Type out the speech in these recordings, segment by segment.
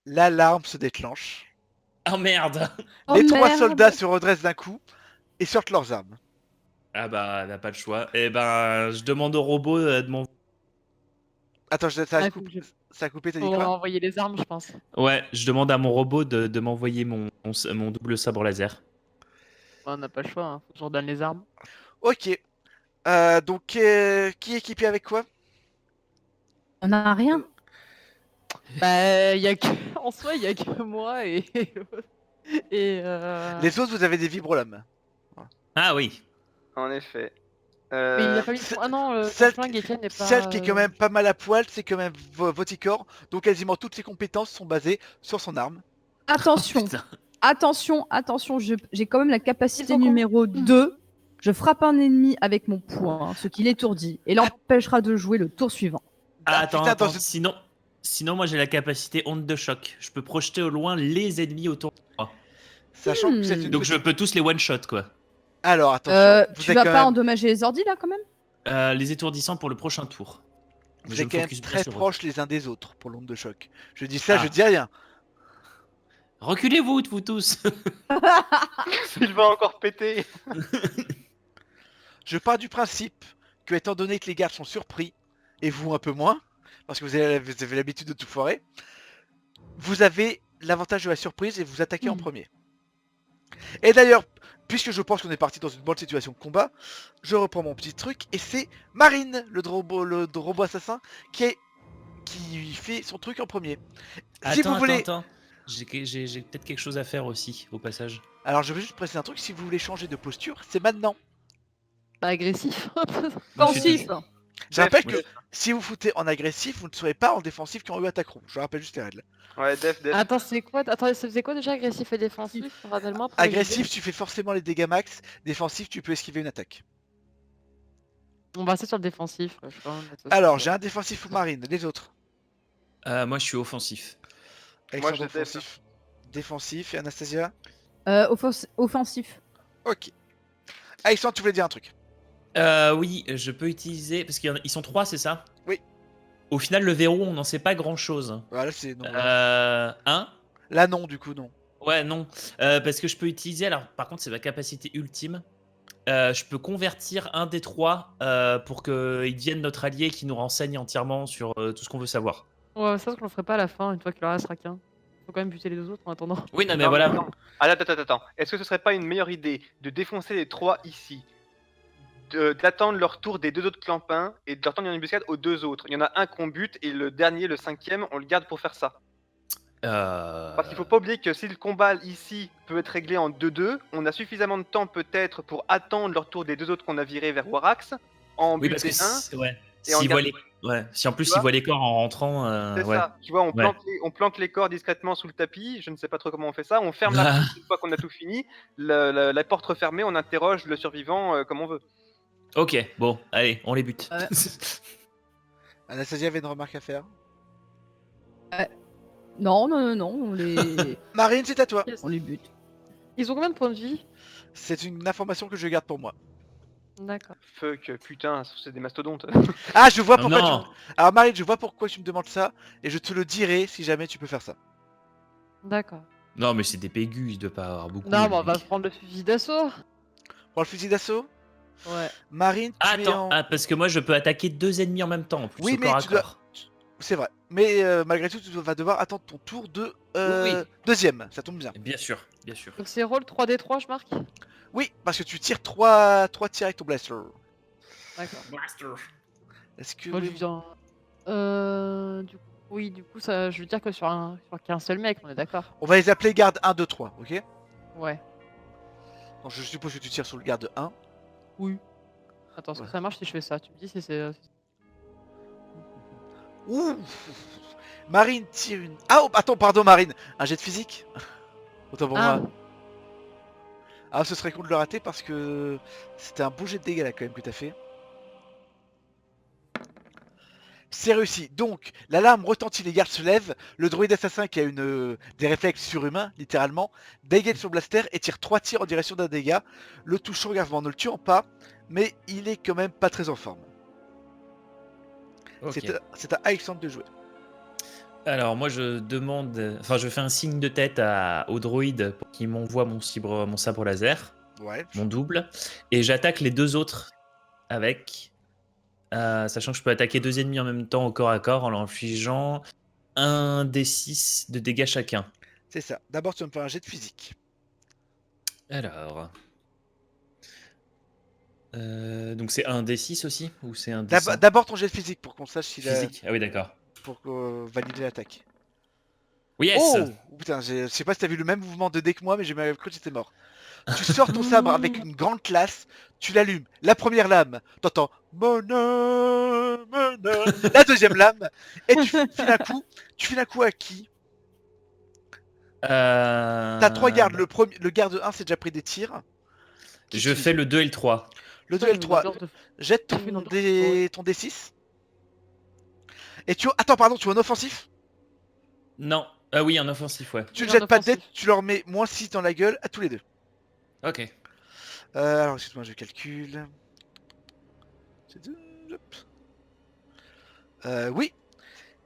L'alarme se déclenche. Oh merde. Oh Les trois merde. soldats se redressent d'un coup et sortent leurs armes. Ah bah, elle n'a pas le choix. Eh ben, je demande au robot de m'envoyer. Attends, ça Ah, a faut coupé, que je- ça a coupé, t'as dit Faut quoi? envoyer les armes, je pense. Ouais, je demande à mon robot de m'envoyer mon double sabre laser. On n'a pas le choix, hein. Faut que je redonne les armes. Ok. Donc, qui est équipé avec quoi? On a rien. Bah, y a que... en soi, il y a que moi et. Les autres, vous avez des vibrolames. Ah oui. En effet. Mais il a pas mis c'est- son. Ah non, ton Celle, flingue, Etienne, n'est pas. celle qui est quand même pas mal à poil, c'est quand même Voticor. Donc, quasiment toutes ses compétences sont basées sur son arme. Attention, Putain. attention, j'ai quand même la capacité Ils ont numéro 2. Je frappe un ennemi avec mon poing, ce qui l'étourdit, et l'empêchera de jouer le tour suivant. Ah, attends, putain, attends. dans une- Sinon, moi j'ai la capacité onde de choc. Je peux projeter au loin les ennemis autour de moi. Sachant que vous êtes une Donc je petite- peux tous les one shot quoi. Alors, attention. Vous Tu êtes vas quand pas même- endommager les ordis là quand même? Les étourdissants pour le prochain tour. Mais Vous je êtes me quand même focus bien très sur eux. proches les uns des autres pour l'onde de choc. Je dis ça, Ah. je dis rien. Reculez-vous, vous tous. Il va encore péter. Je pars du principe que, étant donné que les gardes sont surpris, et vous un peu moins, parce que vous avez l'habitude de tout foirer, vous avez l'avantage de la surprise et vous attaquez en premier. Et d'ailleurs, puisque je pense qu'on est parti dans une bonne situation de combat, je reprends mon petit truc et c'est Marine, le robot assassin, qui fait son truc en premier. Si vous voulez... Attends. J'ai peut-être quelque chose à faire aussi au passage. Alors je vais juste préciser un truc, si vous voulez changer de posture, c'est maintenant. Pas agressif. Pensif. Je rappelle Def, que si vous foutez en agressif, vous ne serez pas en défensif quand eux attaqueront. Je rappelle juste les règles. Ouais, Def. Attends, c'est quoi? Attends, ça faisait quoi déjà agressif et défensif? Rappelle-moi. pour Agressif, tu fais forcément les dégâts max. Défensif, tu peux esquiver une attaque. On va rester sur le défensif. Je vais quand même mettre ça Alors, sur- j'ai un défensif ou marine. Les autres. Moi je suis offensif. Alexandre, je déteste. offensif. Défensif et Anastasia. Offensif. Ok. Alexandre, tu voulais dire un truc? Oui, je peux utiliser. Parce qu'ils sont 3, c'est ça? Oui. Au final, le verrou, on n'en sait pas grand chose. Voilà, c'est non. Hein? Là, non, du coup, non. Ouais, non. Parce que je peux utiliser. Alors, par contre, c'est ma capacité ultime. Je peux convertir un des 3 pour qu'il devienne notre allié et qu'il nous renseigne entièrement sur tout ce qu'on veut savoir. Ouais, ça, je le ferai pas à la fin, une fois qu'il en restera qu'un. Faut quand même buter les deux autres en attendant. Oui, non, mais Non, voilà. attends. Attends. Est-ce que ce serait pas une meilleure idée de défoncer les 3 ici, d'attendre leur tour des 2 autres clampins et de leur tendre une embuscade aux 2 autres? Il y en a un qu'on bute et le dernier, le 5ème, on le garde pour faire ça. Parce qu'il faut pas oublier que si le combat ici peut être réglé en 2-2, on a suffisamment de temps peut-être pour attendre leur tour des 2 autres qu'on a virés vers Warax, en Oui, parce buter que un. ouais. et en S'ils voient garde- les... ouais. Si en plus Tu ils vois voient les corps en rentrant, C'est ouais. ça, tu vois, on Ouais. planque les corps discrètement sous le tapis, je ne sais pas trop comment on fait ça, on ferme la Ah. porte une fois qu'on a tout fini, la porte refermée, on interroge le survivant comme on veut. Ok, bon, allez, on les bute. Anastasia avait une remarque à faire. Non, on les, Marine, c'est à toi. on les bute. Ils ont combien de points de vie? C'est une information que je garde pour moi. D'accord. Fuck, putain, c'est des mastodontes. Ah, je vois Non, pourquoi non. Alors Marine, je vois pourquoi tu me demandes ça, et je te le dirai si jamais tu peux faire ça. D'accord. Non, mais c'est des pégus, il doit pas avoir beaucoup. Non, le mais on va mec. prendre le fusil d'assaut. Pour le fusil d'assaut, Ouais. Marine, tu es Attends, en... parce que moi je peux attaquer 2 ennemis en même temps en plus. Oui, au mais corps à tu dois- corps. C'est vrai. Mais malgré tout, tu vas devoir attendre ton tour de Oui. deuxième. Ça tombe bien. Bien sûr, bien sûr. Donc c'est roll 3D3, je marque. Oui, parce que tu tires 3 tirs avec ton blaster. D'accord. Est-ce que... Moi, je oui, viens. Du coup, ça, je veux dire que sur qu'un seul mec, on est d'accord. On va les appeler garde 1, 2, 3, ok? Ouais. Donc je suppose que tu tires sur le garde 1. Oui. Attends, est-ce que Ouais. ça marche si je fais ça? Tu me dis si c'est. Ouh. Marine tire une... Ah, oh, attends, pardon Marine. Un jet de physique. Autant pour Ah, moi. Ah, ce serait con de le rater parce que c'était un beau jet de dégâts là quand même que t'as fait. C'est réussi. Donc, l'alarme retentit, les gardes se lèvent. Le droïde assassin qui a des réflexes surhumains, littéralement, dégaine son blaster et tire 3 tirs en direction d'un dégât, le touchant gravement, ne le tuant pas, mais il est quand même pas très en forme. Ok. C'est à Alexandre de jouer. Alors moi je demande, enfin je fais un signe de tête au droïde pour qu'il m'envoie mon sabre laser, Ouais. mon double, et j'attaque les 2 autres avec, sachant que je peux attaquer 2 ennemis en même temps au corps à corps en leur infligeant 1d6 de dégâts chacun. C'est ça. D'abord, tu vas me faire un jet de physique. Alors, donc c'est un D6 aussi ou c'est un D'ab- D100? D'abord ton jet de physique pour qu'on sache s'il a... Physique. Ah oui d'accord. pour valider l'attaque. Oui yes. Oh putain, je sais pas si t'as vu le même mouvement de dé que moi, mais j'ai même cru que j'étais mort. Tu sors ton sabre avec une grande classe, tu l'allumes. La première lame, t'entends Mona, Mona. La deuxième lame, et tu files un coup. Tu files un coup à qui? T'as 3 gardes. Le garde 1 s'est déjà pris des tirs. Qui Je tue fais le 2 et le 3. le 2 Ça, et le il nous 3. adore de- Jette Il nous ton, adore. ton D6. Et tu... Attends, pardon, tu vois un offensif? Non. Ah oui, un offensif, ouais. Tu ne Un jettes pas de dés, offensif. tu leur mets moins 6 dans la gueule à tous les deux. Ok. Alors, excuse-moi, je calcule. C'est deux, hop. Oui,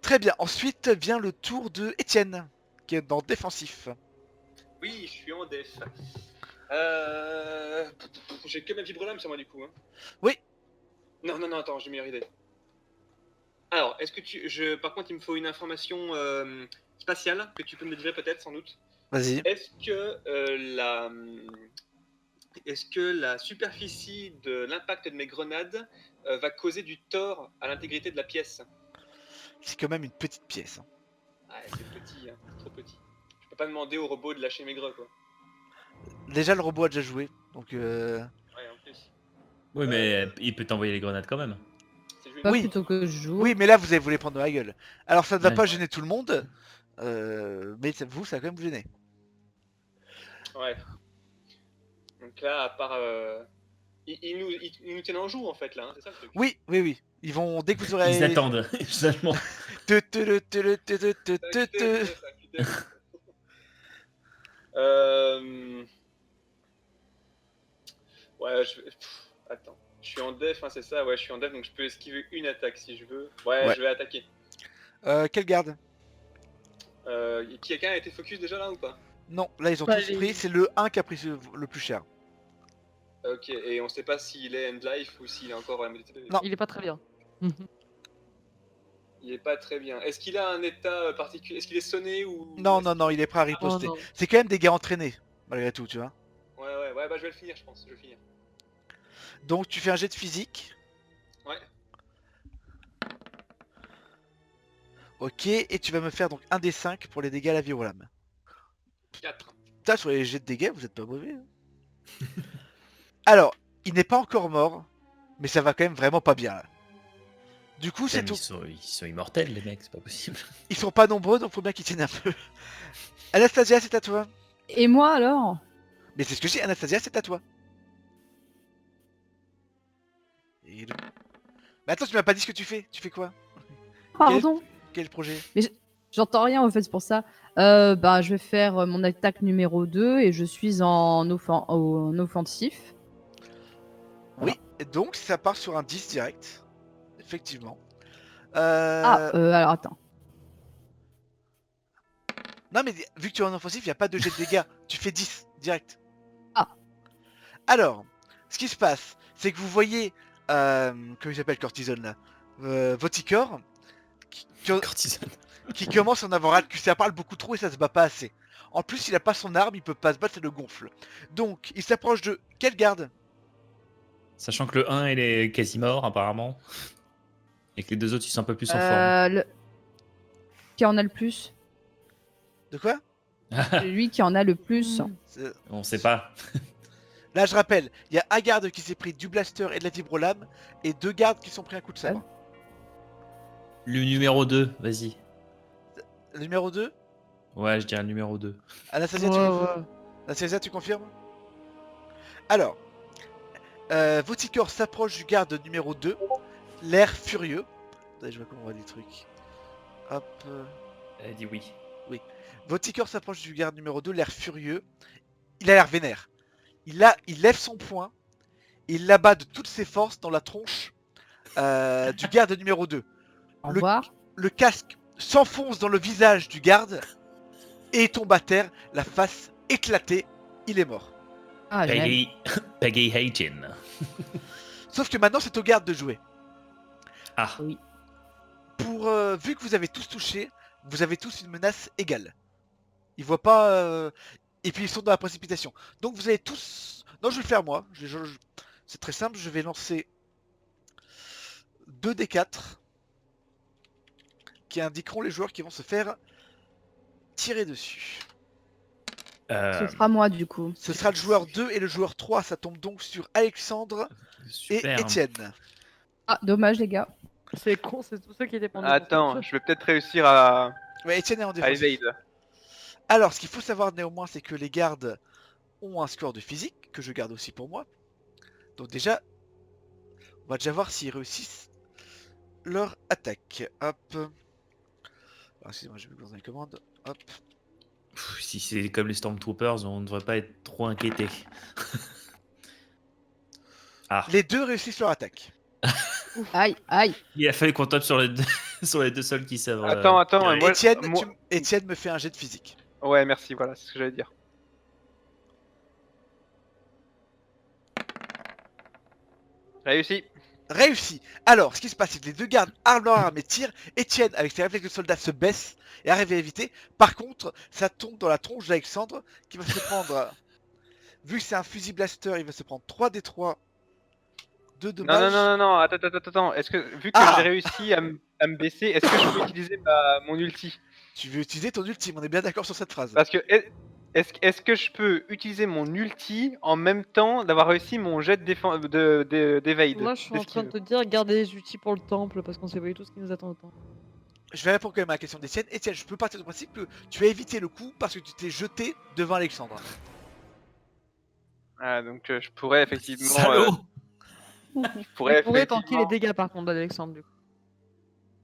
très bien. Ensuite vient le tour de Étienne, qui est dans défensif. Oui, je suis en def. J'ai que ma vibrolame sur moi du coup. Hein. Oui. Non, attends, j'ai une meilleure idée. Alors, est-ce que par contre, il me faut une information spatiale que tu peux me délivrer peut-être, sans doute. Vas-y. Est-ce que la superficie de l'impact de mes grenades va causer du tort à l'intégrité de la pièce? C'est quand même une petite pièce. Hein. Ouais, c'est petit, hein, c'est trop petit. Je peux pas demander au robot de lâcher mes greux, quoi. Déjà, le robot a déjà joué, donc Ouais, en plus. Oui mais il peut t'envoyer les grenades quand même. C'est juste- Pas Oui. plutôt que je joue. oui, mais là, vous allez vous les prendre dans la gueule. Alors, ça ne va Ouais. pas gêner tout le monde, mais vous, ça va quand même vous gêner. Ouais. Donc là, à part... Ils nous tiennent en joue, en fait, là, hein, c'est ça le truc. Oui, oui, oui. Ils vont, dès que vous aurez... Ils attendent seulement. Ouais, attends. Je suis en def, hein, c'est ça? Ouais, je suis en def, donc je peux esquiver une attaque si je veux. Ouais, Ouais. je vais attaquer. Quelle garde? Quelqu'un a été focus déjà là ou pas? Non, là, ils ont Pas tous les- pris. C'est le 1 qui a pris le plus cher. Ok, et on sait pas s'il est end life ou s'il est encore MDTP. Non. Il est pas très bien. Il est pas très bien. Est-ce qu'il a un état particulier? Est-ce qu'il est sonné ou... Non, non, non, il est prêt à Oh riposter. non. C'est quand même des gars entraînés, malgré tout, tu vois. Ouais, bah je vais le finir, je pense. Je vais le finir. Donc, tu fais un jet de physique. Ouais. Ok, et tu vas me faire donc un des 5 pour les dégâts à la virolame. 4. Putain, sur les jets de dégâts, vous êtes pas mauvais. Hein. Alors, il n'est pas encore mort, mais ça va quand même vraiment pas bien. Là. Du coup, c'est Putain, tout. ils sont immortels les mecs, c'est pas possible. Ils sont pas nombreux, donc faut bien qu'ils tiennent un peu. Anastasia, c'est à toi. Et moi alors? Mais c'est ce que je dis, Anastasia, c'est à toi. Et le- Mais attends, tu m'as pas dit ce que tu fais. Tu fais quoi? Pardon? Quel projet? J'entends rien en fait, c'est pour ça. Bah, je vais faire mon attaque numéro 2 et je suis en offensif. Oui, et donc ça part sur un 10 direct. Effectivement. Alors attends. Non mais vu que tu es en offensif, il n'y a pas de jet de dégâts. Tu fais 10 direct. Ah. Alors, ce qui se passe, c'est que vous voyez, comment il s'appelle Cortisone là, Voticor, Cortisone. qui commence à en avoir ras le cul. Ça parle beaucoup trop et ça se bat pas assez. En plus, il a pas son arme, il peut pas se battre, ça le gonfle. Donc, il s'approche de quelle garde? Sachant que le 1 il est quasi mort apparemment. Et que les 2 autres ils sont un peu plus en forme. Qui en a le plus? De quoi? C'est lui qui en a le plus. C'est- On sait pas. Là, je rappelle, il y a un garde qui s'est pris du blaster et de la vibrolame, et 2 gardes qui sont pris un coup de sabre. Le numéro 2, vas-y. Le numéro 2, Ouais, je dirais le numéro 2. Anastasia, Ouais, tu ouais. confirmes? Anastasia, tu confirmes? Alors, Voticor s'approche du garde numéro 2, l'air furieux. Attendez, je vois comment on voit les trucs. Hop. Elle dit oui. Voticor s'approche du garde numéro 2, l'air furieux. Il a l'air vénère. Il lève son poing, et il l'abat de toutes ses forces dans la tronche du garde numéro 2. Au revoir. Le casque s'enfonce dans le visage du garde et tombe à terre, la face éclatée. Il est mort. Ah, j'aime. Peggy Hagen. Sauf que maintenant, c'est au garde de jouer. Ah, Vu que vous avez tous touché, vous avez tous une menace égale. Ils voient pas... Et puis ils sont dans la précipitation. Donc vous avez tous... Non, je vais le faire moi. C'est très simple, je vais lancer 2 D4 qui indiqueront les joueurs qui vont se faire tirer dessus. Ce sera moi du coup. Ce sera le joueur 2 et le joueur 3, ça tombe donc sur Alexandre et super. Étienne. Ah, dommage les gars. C'est con, c'est tous ceux qui étaient pendant. Attends, je vais peut-être réussir à Ouais, Étienne est en défense. evade. Alors, ce qu'il faut savoir néanmoins, c'est que les gardes ont un score de physique, que je garde aussi pour moi. Donc déjà, on va déjà voir s'ils réussissent leur attaque. Hop. Alors, excusez-moi, je vais vous dans les commandes. Hop. Pff, si c'est comme les Stormtroopers, on ne devrait pas être trop inquiété. Ah, Les deux réussissent leur attaque. Aïe, aïe. il a fallu qu'on tape sur les deux, sur les deux seuls qui savent. Attends, tirer. moi- Étienne me fait un jet de physique. Ouais, merci, voilà, c'est ce que j'allais dire. Réussi. Réussi. Alors, ce qui se passe, c'est que les deux gardes arment leur arme et tirent. Étienne, avec ses réflexes de soldat, se baisse et arrive à éviter. Par contre, ça tombe dans la tronche d'Alexandre, qui va se prendre... Vu que c'est un fusil blaster, il va se prendre 3d3 de Non, dommages. non, attends. Est-ce que, vu que Ah j'ai réussi à me baisser, est-ce que je peux utiliser mon ulti? Tu veux utiliser ton ultime, on est bien d'accord sur cette phrase. Parce que, est-ce que je peux utiliser mon ulti en même temps d'avoir réussi mon jet d'évade? Moi, je suis en train de te dire, gardez les outils pour le temple parce qu'on sait pas du tout ce qui nous attend au temple. Je vais répondre quand même à la question d'Étienne. Étienne, je peux partir du principe que tu as évité le coup parce que tu t'es jeté devant Alexandre. Ah, donc je pourrais effectivement... Salaud. je pourrais On pourrait tanker effectivement... les dégâts par contre d'Alexandre du coup.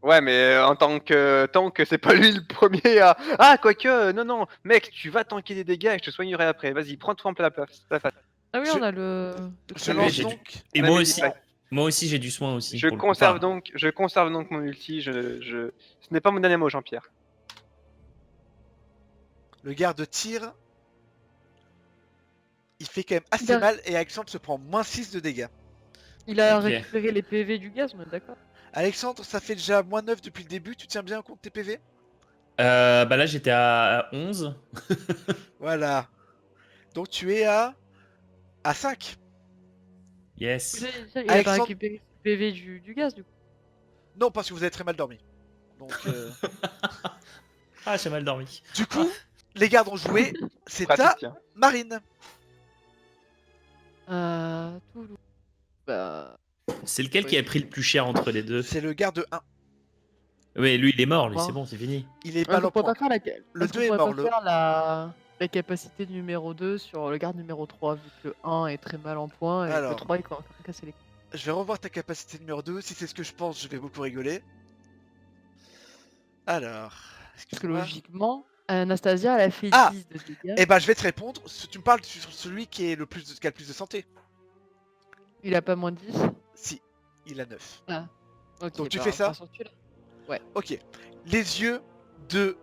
Ouais, mais en tant que c'est pas lui le premier à... Ah, quoique, non, mec, tu vas tanker des dégâts et je te soignerai après. Vas-y, prends-toi en plein la place. Ah oui, Je- on a le Je Oui, lance j'ai donc. Et Ouais, moi mais aussi. ouais. Moi aussi, j'ai du soin aussi. Je pour le coup. conserve Enfin, donc mon ulti. Ce n'est pas mon dernier mot, Jean-Pierre. Le garde tire. Il fait quand même assez Garde- mal et Alexandre se prend moins 6 de dégâts. Il a Ok. récupéré les PV du gaz, on est d'accord. Alexandre, ça fait déjà moins 9 depuis le début. Tu tiens bien compte tes PV? bah là, j'étais à 11. Voilà. Donc tu es à 5. Yes. Il a pas Alexandre- récupéré les PV du gaz du coup. Non, parce que vous avez très mal dormi. Donc, Ah, j'ai mal dormi. du coup, les gardes ont joué. C'est à Pratique, tiens. Marine. Toulouse. Bah. C'est lequel qui a pris le plus cher entre les deux? C'est le garde 1. Oui, lui, il est mort, lui, Bon. c'est bon, c'est fini. Il est Ouais, mal on en pourrait point. pas faire la... Le Est-ce qu'on 2 est pourrait mort. pas faire la capacité numéro 2 sur le garde numéro 3 vu que le 1 est très mal en point et Alors. le 3 est quand même cassé les couilles. Je vais revoir ta capacité numéro 2. Si c'est ce que je pense, je vais beaucoup rigoler. Alors. Parce que excuse-moi. logiquement, Anastasia elle a fait Ah 10 de dégâts. Eh ben, je vais te répondre. Tu me parles sur celui qui, est le plus qui a le plus de santé. Il a pas moins de 10. Si, il a 9. Ok, Donc tu bah, fais ça on va sur celui-là. Ok. Les yeux de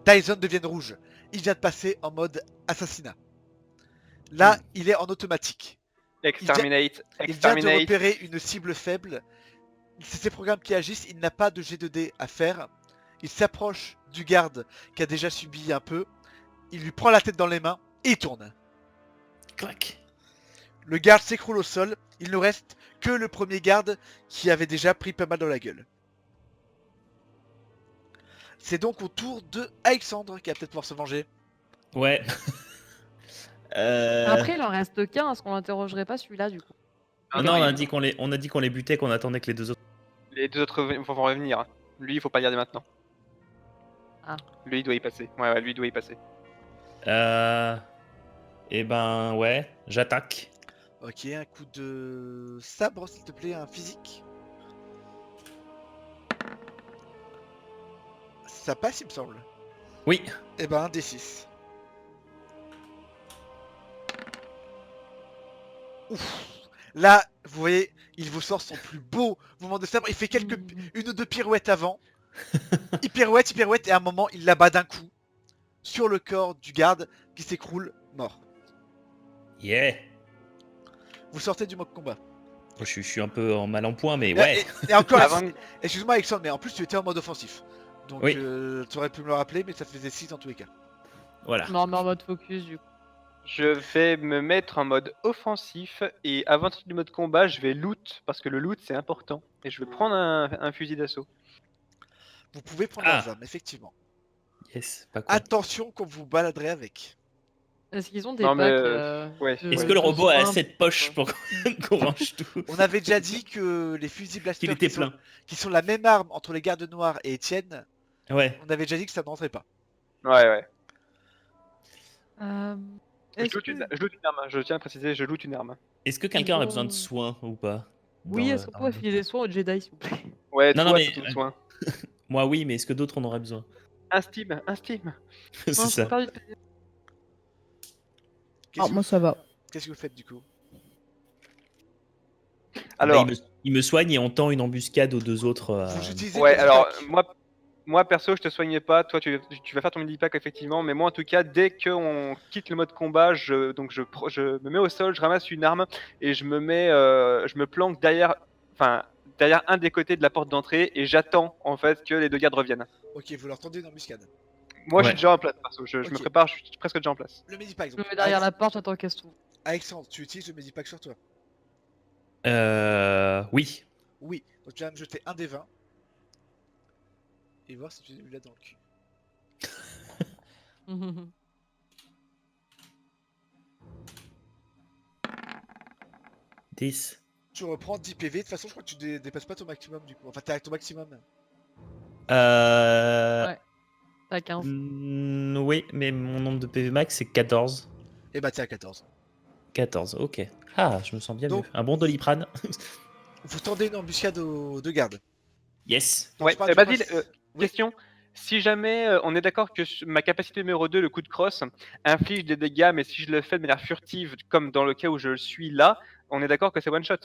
Dyson deviennent rouges. Il vient de passer en mode assassinat. Là, il est en automatique. Exterminate. Il vient de repérer une cible faible. C'est ces programmes qui agissent. Il n'a pas de G2D à faire. Il s'approche du garde qui a déjà subi un peu. Il lui prend la tête dans les mains et il tourne. Clac. Le garde s'écroule au sol. Il ne reste que le premier garde qui avait déjà pris pas mal dans la gueule. C'est donc au tour de Alexandre qui va peut-être pouvoir se venger. Ouais. Après, il en reste qu'un. Est-ce qu'on l'interrogerait pas celui-là du coup? Non, on a dit qu'on les butait, qu'on attendait que les deux autres. Les deux autres vont revenir. Lui, il faut pas le garder maintenant. Ah. Lui, il doit y passer. Ouais, lui, il doit y passer. Eh ben, ouais, j'attaque. Ok, un coup de sabre s'il te plaît, un physique. Ça passe il me semble. Oui. Et ben un D6. Ouf. Là, vous voyez, il vous sort son plus beau mouvement de sabre. Il fait une ou deux pirouettes avant. Il pirouette, et à un moment, il l'abat d'un coup sur le corps du garde qui s'écroule, mort. Yeah. Vous sortez du mode combat. Je suis un peu en mal en point, mais Et- ouais. Et encore, Avant- excuse-moi Alexandre, mais en plus tu étais en mode offensif. Donc Oui. tu aurais pu me le rappeler, mais ça faisait 6 dans tous les cas. Voilà. Non, mais en mode focus, du coup. Je vais me mettre en mode offensif et avant de sortir du mode combat, je vais loot parce que le loot c'est important et je vais prendre un fusil d'assaut. Vous pouvez prendre Ah. leurs armes, effectivement. Yes, pas con. Attention quand vous baladerez avec. Est-ce qu'ils ont des Non, mais, packs ouais. Est-ce de- que le de robot a soins assez de poches pour qu'on range tout? On avait déjà dit que les fusils Qu'il blasters était plein. qui sont la même arme entre les gardes noirs et Étienne, Ouais. on avait déjà dit que ça ne rentrait pas. Ouais. Euh, Je est-ce loot que- une arme, hein. Je tiens à préciser, je loot une arme. Est-ce que quelqu'un aurait besoin de Bon. soins ou pas? Oui, Dans est-ce qu'on dans pourrait le- filer des soins aux Jedi, s'il vous plaît? Ouais, Non, toi, non, mais- c'est ton soin. Moi, oui, mais est-ce que d'autres en auraient besoin? Un Steam, un Steam. C'est Non, ça. j'ai perdu de- Qu'est-ce Ah, que moi ça va. Qu'est-ce que vous faites du coup? Alors, Bah, il me soigne et on tend une embuscade aux deux autres. Vous utilisez ouais, le alors pack. moi perso, je te soignais pas. Toi, tu vas faire ton mini pack effectivement, mais moi en tout cas, dès qu'on quitte le mode combat, je me mets au sol, je ramasse une arme et je me planque derrière un des côtés de la porte d'entrée et j'attends en fait que les deux gardes reviennent. Ok, vous leur tendez une embuscade. Moi, je Ouais. suis déjà en place perso. Je me Ok. prépare, je suis presque déjà en place. Le Medipack. Je donc. me mets derrière la porte, j'attends qu'elle s'ouvre. Alexandre, tu utilises le Medipack sur toi? Oui. Oui. Donc tu vas me jeter un des 20. Et voir si tu l'as dans le cul. 10. Tu reprends 10 PV. De toute façon, je crois que tu dépasses pas ton maximum du coup. Enfin, t'es à ton maximum. Euh... T'as 15. Oui, mais mon nombre de PV max c'est 14. Et bah, t'es à 14. 14, ok. Ah, je me sens bien Donc- mieux. Un bon Doliprane. Vous tendez une embuscade aux deux gardes. Yes. Donc, Ouais, je parle du Basile, principe- oui. question. Si jamais on est d'accord que ma capacité numéro 2, le coup de crosse, inflige des dégâts, mais si je le fais de manière furtive, comme dans le cas où je suis là, on est d'accord que c'est one shot.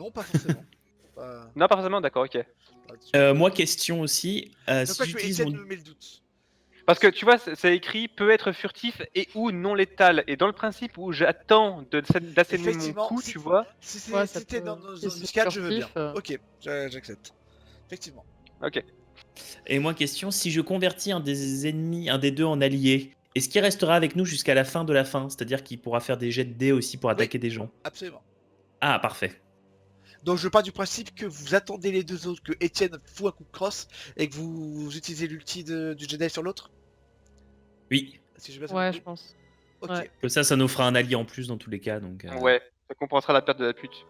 Non, pas forcément. Pas- Non, pas forcément, d'accord, ok. Moi, question aussi. Donc, Si quoi que j'utilise Étienne mon... me met le doute. Parce que tu vois, c'est écrit peut être furtif et ou non létal. Et dans le principe où j'attends d'asséner mon Effectivement, coup, si- tu vois. Si c'est Ouais, ça si t'es peut- dans nos si c'est embuscades, je veux bien. furtif, Ok, j'accepte. Effectivement. Ok. Et moi, question, si je convertis un des ennemis, un des deux en allié, est-ce qu'il restera avec nous jusqu'à la fin de la fin? C'est-à-dire qu'il pourra faire des jets de dés aussi pour attaquer des gens? Absolument. Ah, parfait. Donc je pars du principe que vous attendez les deux autres, que Étienne fout un coup de crosse et que vous utilisez l'ulti du Jedi sur l'autre. Oui. Si j'ai bien Ouais, compris. je pense. Ok. ouais. Comme ça nous fera un allié en plus dans tous les cas. Donc, Ouais, ça compensera la perte de la pute.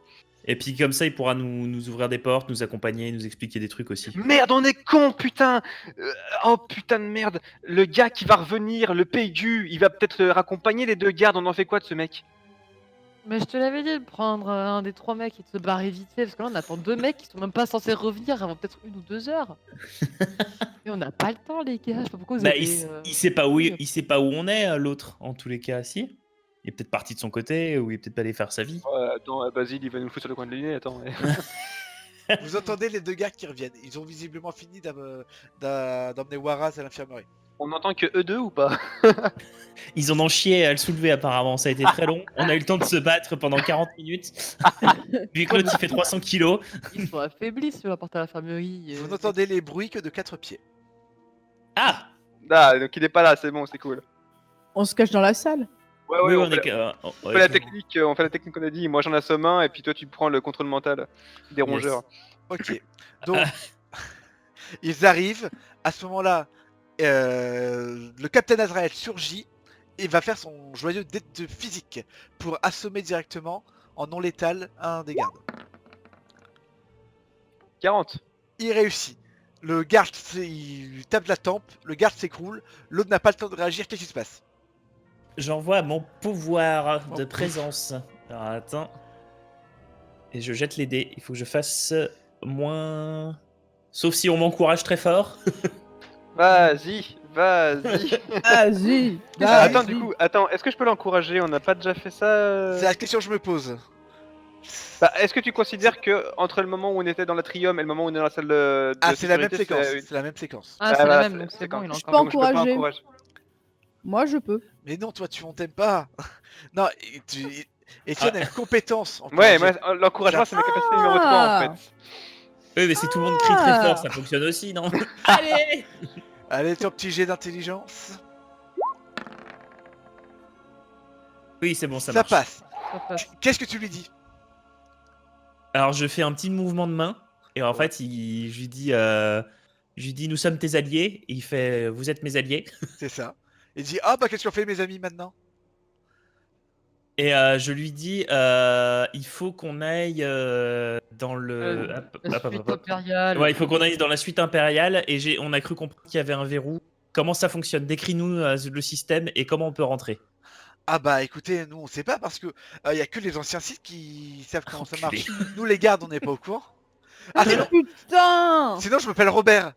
Et puis comme ça, il pourra nous ouvrir des portes, nous accompagner, nous expliquer des trucs aussi. Merde, on est con, putain. Oh putain de merde. Le gars qui va revenir, le Peigu, il va peut-être raccompagner les deux gardes. On en fait quoi de ce mec? Mais je te l'avais dit de prendre un des 3 mecs et de se barrer vite fait, parce que là on attend 2 mecs qui sont même pas censés revenir avant peut-être 1 ou 2 heures. Et on n'a pas le temps, les gars. Je sais pas pourquoi vous Bah, avez. il sait pas où il sait pas où on est, l'autre, en tous les cas, si. Il est peut-être parti de son côté, ou il est peut-être pas allé faire sa vie. Attends, Basile, il va nous foutre sur le coin de l'année. Attends. Vous entendez les deux gars qui reviennent. Ils ont visiblement fini d'emmener Waraz à l'infirmerie. On entend que eux deux ou pas? Ils en ont chié à le soulever apparemment, ça a été très long. On a eu le temps de se battre pendant 40 minutes. Vu que l'autre il fait 300 kilos. Ils sont affaiblis si on va porter à l'infirmerie. Vous n'entendez les bruits que de 4 pieds. Ah Ah, donc il est pas là, c'est bon, c'est cool. On se cache dans la salle. Ouais, oui, on on fait, est que- on fait la technique, qu'on a dit. Moi j'en assomme un et puis toi tu prends le contrôle mental des rongeurs. Ok. Donc, ils arrivent. À ce moment-là, le Capitaine Azrael surgit et va faire son joyeux dé de physique pour assommer directement en non létal un des gardes. 40. Il réussit. Le garde, il lui tape la tempe, le garde s'écroule, l'autre n'a pas le temps de réagir, qu'est-ce qui se passe? J'envoie mon pouvoir de Oh, présence. Alors attends. Et je jette les dés. Il faut que je fasse moins. Sauf si on m'encourage très fort. Vas-y. Vas-y. Attends, du coup, est-ce que je peux l'encourager? On n'a pas déjà fait ça C'est la question que je me pose. Bah, est-ce que tu considères que entre le moment où on était dans l'atrium et le moment où on est dans la salle de Ah, c'est la même sécurité, séquence. c'est C'est la même séquence. Ah, c'est voilà, la même, donc c'est quand- bon, il a je encore. peux donc je peux pas encourager. encourager. Moi, je peux. Mais non, toi, on t'aime pas. Non, Etienne a une compétence. Ouais, encourager. moi, l'encouragement, c'est ma capacité numéro 3 en Ah. fait. Oui, mais si tout le monde crie très fort, ça fonctionne aussi, non? Allez! Allez, ton petit jet d'intelligence. Oui, c'est bon, ça Ça marche. passe. Ça passe. Qu'est-ce que tu lui dis? Alors, je fais un petit mouvement de main, et en fait, je lui dis, nous sommes tes alliés, et il fait, vous êtes mes alliés. C'est ça. Il dit, ah bah qu'est-ce qu'on fait mes amis maintenant? Et je lui dis, il faut qu'on aille dans le... La suite impériale. Ouais, il faut qu'on aille dans la suite impériale, et on a cru comprendre qu'il y avait un verrou. Comment ça fonctionne? Décris-nous le système et comment on peut rentrer. Ah bah écoutez, nous on sait pas parce que y a que les anciens sites qui savent comment ça Enculé. marche. Nous les gardes, on n'est pas au courant. Ah sinon, Putain. sinon je m'appelle Robert.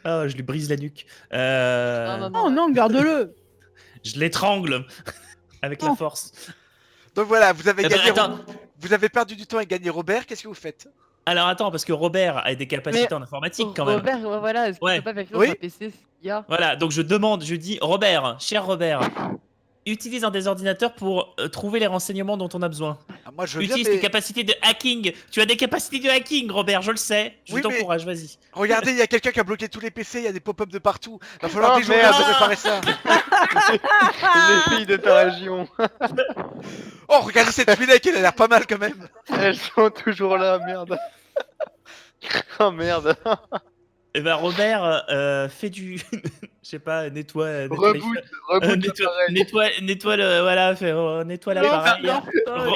Ah, je lui brise la nuque. Non, Oh non, garde-le. Je l'étrangle avec la Oh. force. Donc voilà, vous avez Eh ben, gagné. attends. Vous avez perdu du temps et gagné Robert. Qu'est-ce que vous faites? Alors attends, parce que Robert a des capacités Mais en informatique quand même. Robert, ouais, voilà, est-ce que Ouais. tu peux pas vérifier Oui. sur un PC s'il y a Voilà, donc je demande, je dis, Robert, cher Robert, utilise un des ordinateurs pour trouver les renseignements dont on a besoin. Ah, moi je veux bien, Utilise mais tes capacités de hacking. Tu as des capacités de hacking, Robert, je le sais. Je Oui, mais- t'encourage, vas-y. regardez, il y a quelqu'un qui a bloqué tous les PC. Il y a des pop-up de partout. Va falloir Oh, des jours merde. de réparer ça. Les filles de ta région, Oh, regardez cette fillette, elle a l'air pas mal quand même. elles sont toujours là, merde. Oh merde. Eh ben Robert, fais du, je sais pas, nettoie Reboot nettoie le, voilà, nettoie l'appareil,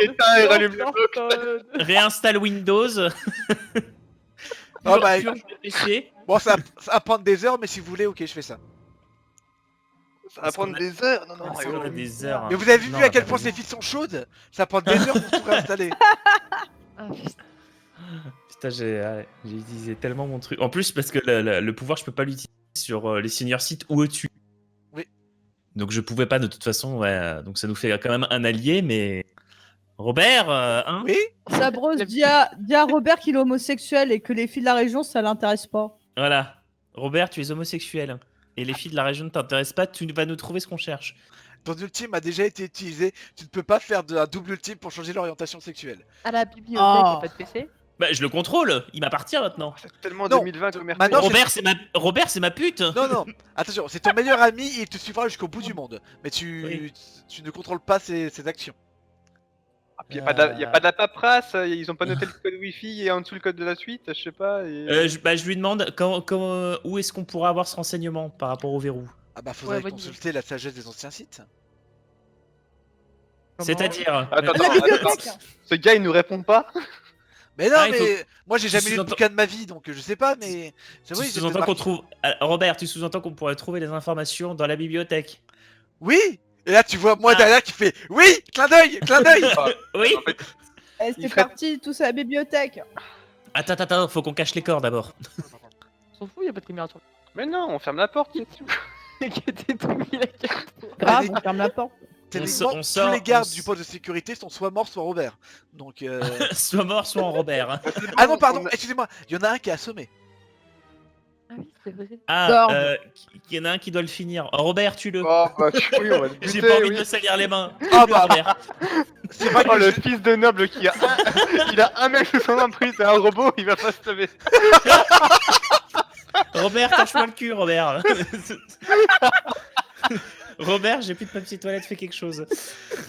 Éteins et rallume le réinstalle Windows, Oh, bah, purge le PC. bon, ça va prendre des heures, mais si vous voulez, ok, je fais ça. Ça va prendre des heures. Non, non, Parce qu'on a des heures. Mais vous avez vu Non, à quel pas point des ces filles sont chaudes? Ça prend des heures pour tout réinstaller. Ah, putain. Putain, j'ai utilisé tellement mon truc. En plus, parce que le pouvoir, je peux pas l'utiliser sur les seniors sites ou au-dessus. Oui. Donc je pouvais pas de toute façon. Ouais. Donc ça nous fait quand même un allié, mais Robert, hein? Oui? Sabros, dis à Robert qu'il est homosexuel et que les filles de la région, ça l'intéresse pas. Voilà. Robert, tu es homosexuel. Et les filles de la région ne t'intéressent pas, tu vas nous trouver ce qu'on cherche. Ton ultime a déjà été utilisé. Tu ne peux pas faire un double ultime pour changer l'orientation sexuelle. À la bibliothèque, Oh. y a pas de PC Bah, je le contrôle, il m'appartient maintenant. C'est tellement Non, 2020 comme RP. maintenant, Robert, c'est ma pute. Non, non, attention, c'est ton meilleur ami et il te suivra jusqu'au bout du monde. Mais Oui. tu ne contrôles pas ses actions. Y a pas de la paperasse, ils ont pas noté le code wifi et en dessous le code de la suite, je sais pas. Je lui demande où est-ce qu'on pourra avoir ce renseignement par rapport au verrou. Ah bah faudrait Ouais, bonne consulter la sagesse des anciens sites. C'est-à-dire. Attends, La bibliothèque. ce gars il nous répond pas. Mais non, Ah, il mais moi j'ai jamais lu de sous-entends- bouquin de ma vie, donc je sais pas, mais c'est Tu vrai. sous-entends qu'on trouve. Robert, tu sous-entends qu'on pourrait trouver les informations dans la bibliothèque. Oui. Et là tu vois moi Ah. derrière qui fait oui, clin d'œil, clin d'œil. Oui. En fait, Eh, Il c'est ferait- parti, tous à la bibliothèque. Attends, faut qu'on cache les corps d'abord. On s'en fout, y a pas de caméra sur mais non, on ferme la porte. le qui a détruit la carte. Grave, on ferme la porte. Techniquement, on sort- tous les gardes on du poste de sécurité sont soit morts, soit Robert. Donc Soit mort, soit en Robert. ah non pardon, On a- excusez-moi, il y en a un qui est assommé. Ah oui, c'est vrai. Ah, Gorge. il y en a un qui doit le finir. Robert, tue-le. Oh bah oui, on va le J'ai buter, pas envie oui. de me salir les mains. Ah bah Robert. c'est vrai Oh que le fils de noble qui a il a un mec sous son emprise, c'est un robot, il va pas se lever. Robert, cache-moi le cul, Robert. Robert, j'ai plus de papier toilette, fais quelque chose.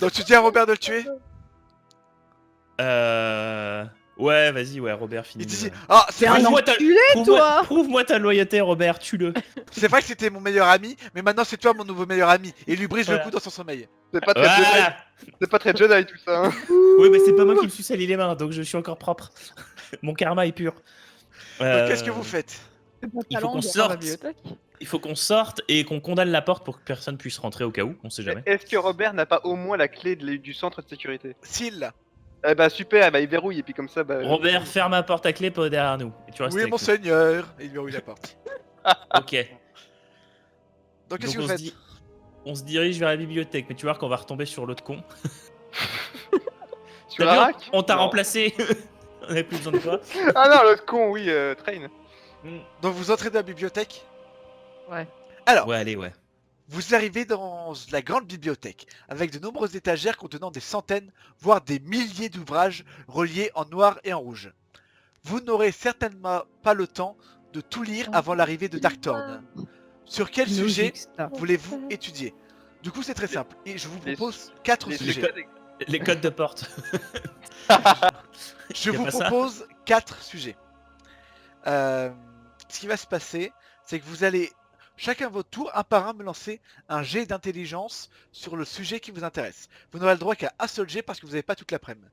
donc tu dis à Robert de le tuer. Ouais, vas-y, ouais, Robert, Il finis. te dit ah c'est T'es vrai, un Prouve-moi ta- enculé, toi. Prouve-moi ta loyauté, Robert, tue-le. c'est vrai que c'était mon meilleur ami, mais maintenant c'est toi mon nouveau meilleur ami et il lui brise Voilà. le cou dans son sommeil. C'est pas très Jedi, Voilà. c'est pas très Jedi tout ça. Hein. Oui, mais c'est pas moi qui me suis sali les mains, donc je suis encore propre. Mon karma est pur. Donc qu'est-ce que vous faites? Il faut qu'on Dans la sorte. bibliothèque. Il faut qu'on sorte et qu'on condamne la porte pour que personne puisse rentrer au cas où, on sait jamais. Est-ce que Robert n'a pas au moins la clé du centre de sécurité? S'il là. Eh bah super, bah il verrouille et puis comme ça bah. Robert, ferme la porte à clé pas derrière nous. Et tu restes Oui avec nous. monseigneur. Et il verrouille la porte. Ok. Donc qu'est-ce Donc que vous faites? on se dirige vers la bibliothèque, mais tu vois qu'on va retomber sur l'autre con. Sur T'as vu, Arak on t'a Non. remplacé. On avait plus besoin de toi. Ah non, l'autre con, oui, Train. Donc vous entrez dans la bibliothèque. Ouais. Alors, Ouais, allez, ouais. vous arrivez dans la grande bibliothèque, avec de nombreuses étagères contenant des centaines, voire des milliers d'ouvrages reliés en noir et en rouge. Vous n'aurez certainement pas le temps de tout lire avant l'arrivée de Darkthorn. Sur quel sujet Logique, ça. voulez-vous étudier? Du coup, c'est très simple. Et je vous Les- propose 4 les- sujets. Les codes de porte. Je Y a vous pas ça propose 4 sujets. Ce qui va se passer, c'est que vous allez, chacun votre tour, un par un, me lancer un jet d'intelligence sur le sujet qui vous intéresse. Vous n'aurez le droit qu'à un seul jet parce que vous n'avez pas toute l'après-midi.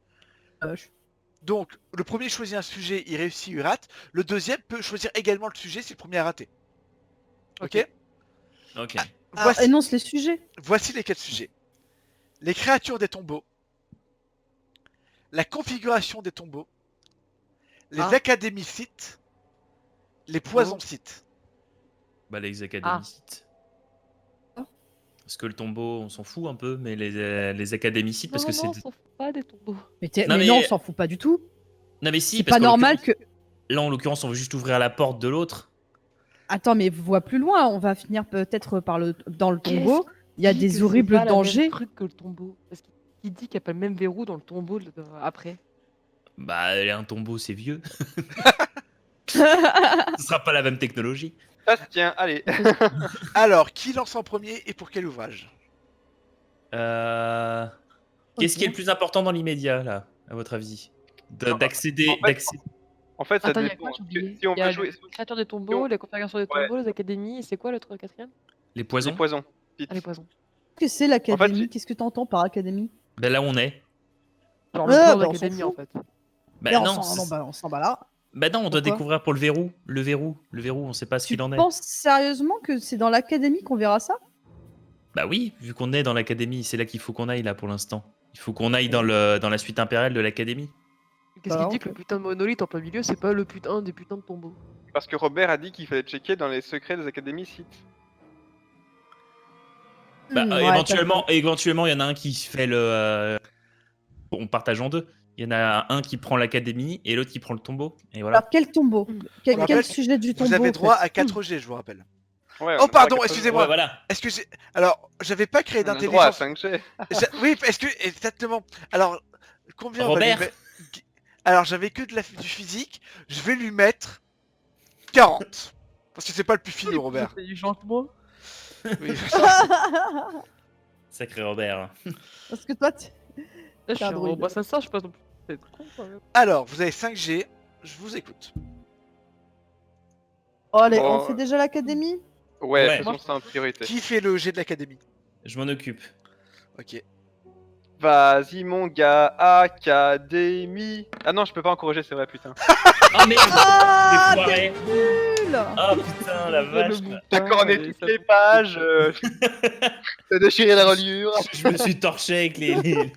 Donc, le premier choisit un sujet, il réussit, il rate. Le deuxième peut choisir également le sujet si le premier a raté. Ok, Ok. Alors, énonce les sujets. Voici les 4 sujets. Les créatures des tombeaux. La configuration des tombeaux. Les Ah. académies sites. Les poisons sites. Bah, les académicites. Parce que le tombeau, on s'en fout un peu, mais les académicites, parce que c'est. on s'en fout pas des tombeaux. Mais, Non, mais mais- non, on s'en fout pas du tout. Non, mais si, C'est parce pas qu'en normal que. l'occurrence- Là, en l'occurrence, on veut juste ouvrir la porte de l'autre. Attends, mais vois plus loin. On va finir peut-être dans le tombeau. Il y a Dit des que c'est horribles pas la même dangers. truc que le tombeau. Parce qu'il dit qu'il n'y a pas le même verrou dans le tombeau après. Bah, un tombeau, c'est vieux. Ce sera pas la même technologie. Ça se tient, allez. Alors, qui lance en premier et pour quel ouvrage? Qu'est-ce qui est le plus important dans l'immédiat, là, à votre avis Non, d'accéder, en fait, En fait, ça Attends, il y a dépend. quoi, j'ai oublié. Si on Il y a peut jouer les créatures des tombeaux, la configuration des Ouais. tombeaux, les académies, et c'est quoi l'autre quatrième? les les poisons. poisons. Ah, les poisons. Qu'est-ce que c'est l'académie? En fait, Qu'est-ce que t'entends par académie? Ben là, où on est. Genre Ouais, le plan bah, on d'académie s'en en fout. fait. Ben Là, non, on s'en bat là. ben non, on doit Pourquoi découvrir pour le verrou. Le verrou, on sait pas ce Tu qu'il en est. penses sérieusement que c'est dans l'académie qu'on verra ça? Bah oui, vu qu'on est dans l'académie, c'est là qu'il faut qu'on aille là pour l'instant. Il faut qu'on aille dans la suite impériale de l'académie. Qu'est-ce Bah, qu'il dit ok. que le putain de monolithe en plein milieu, c'est pas le putain des putains de tombeaux? Parce que Robert a dit qu'il fallait checker dans les secrets des académies sites. Bah, Ouais, éventuellement, il y en a un qui fait le. On partage en deux. Il y en a un qui prend l'académie et l'autre qui prend le tombeau. Et voilà. Alors, quel tombeau? Quel rappelle, sujet du tombeau? Vous avez en droit fait à 4 G, je vous rappelle. Ouais, Oh, on a pardon, droit à excusez-moi. Ouais, voilà. Est-ce que j'ai... Alors, j'avais pas créé On a le droit à d'intelligence. 5G. Oui, est-ce que... Exactement. Alors, combien on va Robert. lui mettre- Alors, j'avais que du physique. Je vais lui mettre 40. Parce que c'est pas le plus fini, Robert. Intelligent que moi. Oui. Sacré Robert. Parce que toi, Là, je suis un un druide. robot assassin, je suis pas non plus. C'est con quand même. Alors, vous avez 5 G. Je vous écoute. oh, allez, Bon, on fait déjà l'académie? Ouais, Ouais. faisons ça en priorité. Qui fait le G de l'académie? Je m'en occupe. Ok. Vas-y, mon gars, académie. Ah non, je peux pas encourager, c'est vrai, putain. Oh merde. Ah, Des foirés. nul. Oh putain, la vache. D'accord, on est toutes les pages. T'as déchiré la reliure. Je me suis torché avec les-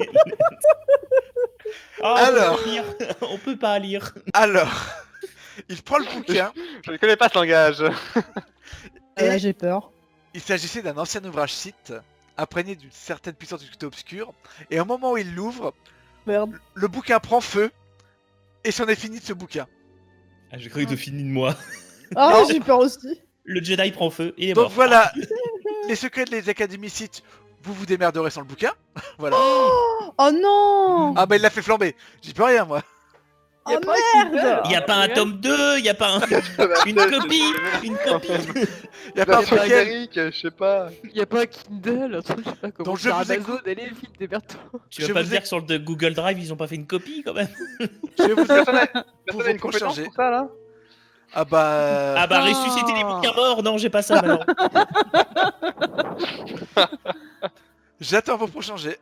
Oh, Alors. on peut pas lire. On peut pas lire. Alors, il prend le bouquin. Je ne connais pas ce langage. Et Là, j'ai peur. il s'agissait d'un ancien ouvrage site, imprégné d'une certaine puissance du côté obscur. Et au moment où il l'ouvre, Merde. le bouquin prend feu. Et c'en est fini de ce bouquin. Ah, j'ai cru que tu finis de moi. Ah, j'ai peur aussi. Le Jedi prend feu, il est Donc mort. voilà, les secrets de les académies sites, vous vous démerderez sans le bouquin. Voilà. Oh non. Ah bah il l'a fait flamber. J'y peux rien moi. Oh pas un merde. Il y a pas un tome 2, il y a pas une copie, une copie. Y a pas un Version Pokémon. numérique, je sais pas. Y'a pas un Kindle, un truc, je sais pas comment. Donc, je Sur vous Amazon, allez, vite, démerde-toi. Tu vas Je pas vous me dire que sur le de Google Drive, ils ont pas fait une copie quand même? Je vais vous Personne a Pour une vos compétence prochains jets. pour ça, là? Ah bah. Ah bah Ah. ressusciter les bouquins morts, non j'ai pas ça maintenant. J'attends vos prochains jets.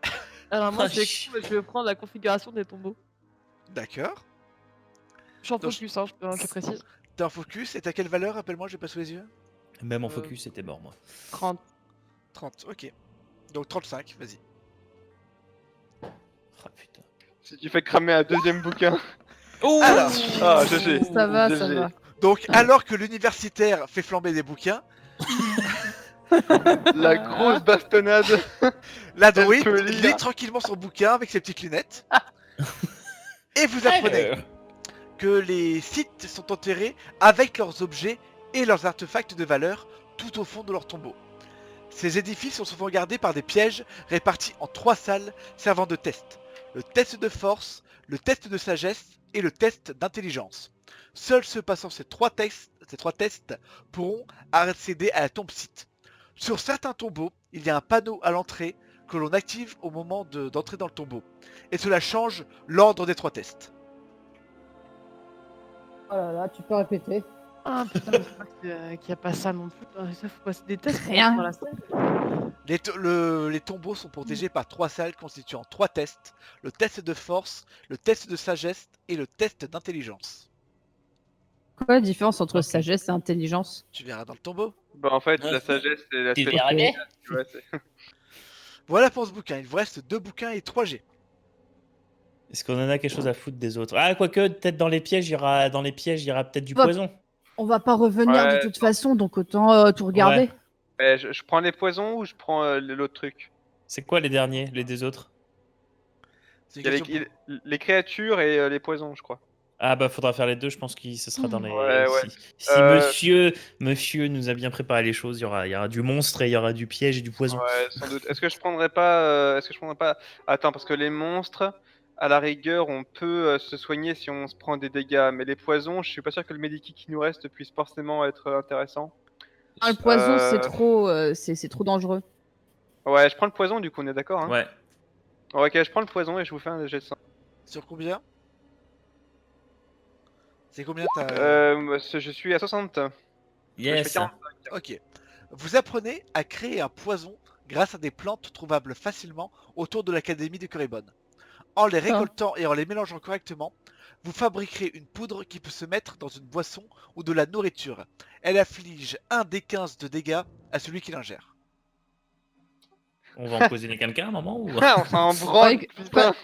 Alors, moi, Ah, c'est ch- cool, mais je vais prendre la configuration des tombeaux. D'accord. Je suis en Donc, focus, hein, je précise. T'es en focus et t'as quelle valeur? Rappelle-moi, j'ai pas sous les yeux. Même en focus, c'était mort moi. 30. 30, ok. Donc 35, vas-y. Ah putain. Si tu fais cramer un deuxième bouquin. Oh Alors. Ah, GG. Ça va, ça GG. va. Donc alors que l'universitaire fait flamber des bouquins, La grosse bastonnade. La Elle druide peut lire. lit tranquillement son bouquin avec ses petites lunettes. Et vous apprenez que les sites sont enterrés avec leurs objets et leurs artefacts de valeur tout au fond de leur tombeau. Ces édifices sont souvent gardés par des pièges répartis en 3 salles servant de test. Le test de force, le test de sagesse et le test d'intelligence. Seuls ceux passant ces trois tests pourront accéder à la tombe site. Sur certains tombeaux, il y a un panneau à l'entrée que l'on active au moment d'entrer dans le tombeau. Et cela change l'ordre des 3 tests. Oh là là, tu peux répéter. Ah putain, j'espère qu'il n'y a pas ça non plus. Ça, faut passer des tests. Rien. Pour la salle. Les tombeaux sont protégés par 3 salles constituant 3 tests. Le test de force, le test de sagesse et le test d'intelligence. Quoi la différence entre Ok. sagesse et intelligence? Tu verras dans le tombeau. Bah en fait, Ouais, la c'est- sagesse, c'est la Tu y arrivé? Ouais, c'est- Voilà pour ce bouquin. Il vous reste 2 bouquins et 3 G. Est-ce qu'on en a quelque chose à foutre des autres? Ah, quoique, peut-être dans les pièges, il y aura peut-être du Bah, poison. On va pas revenir Ouais, de toute façon, donc autant tout regarder. Mais je prends les poisons ou je prends l'autre truc? C'est quoi les derniers, les deux autres? C'est Il une y a question les créatures et les poisons, je crois. Ah bah faudra faire les deux, je pense que ce sera dans les... Ouais, ouais. Si monsieur nous a bien préparé les choses, il y aura du monstre et il y aura du piège et du poison. Ouais, sans doute. Est-ce que je prendrais pas Attends, parce que les monstres, à la rigueur, on peut se soigner si on se prend des dégâts, mais les poisons, je suis pas sûr que le medikit qui nous reste puisse forcément être intéressant. Ah, le poison, Euh, c'est trop dangereux. Ouais, je prends le poison du coup, on est d'accord, hein? Ouais. Ouais, ok, je prends le poison et je vous fais un jet de sang. Sur combien? C'est combien t'as... Je suis à 60. Je fais Yes. 40. Ok. Vous apprenez à créer un poison grâce à des plantes trouvables facilement autour de l'académie de Coribon. En les récoltant et en les mélangeant correctement, vous fabriquerez une poudre qui peut se mettre dans une boisson ou de la nourriture. Elle afflige 1 des 15 de dégâts à celui qui l'ingère. On va empoisonner quelqu'un à un moment ou... Ah, on s'en branle, Ouais, putain.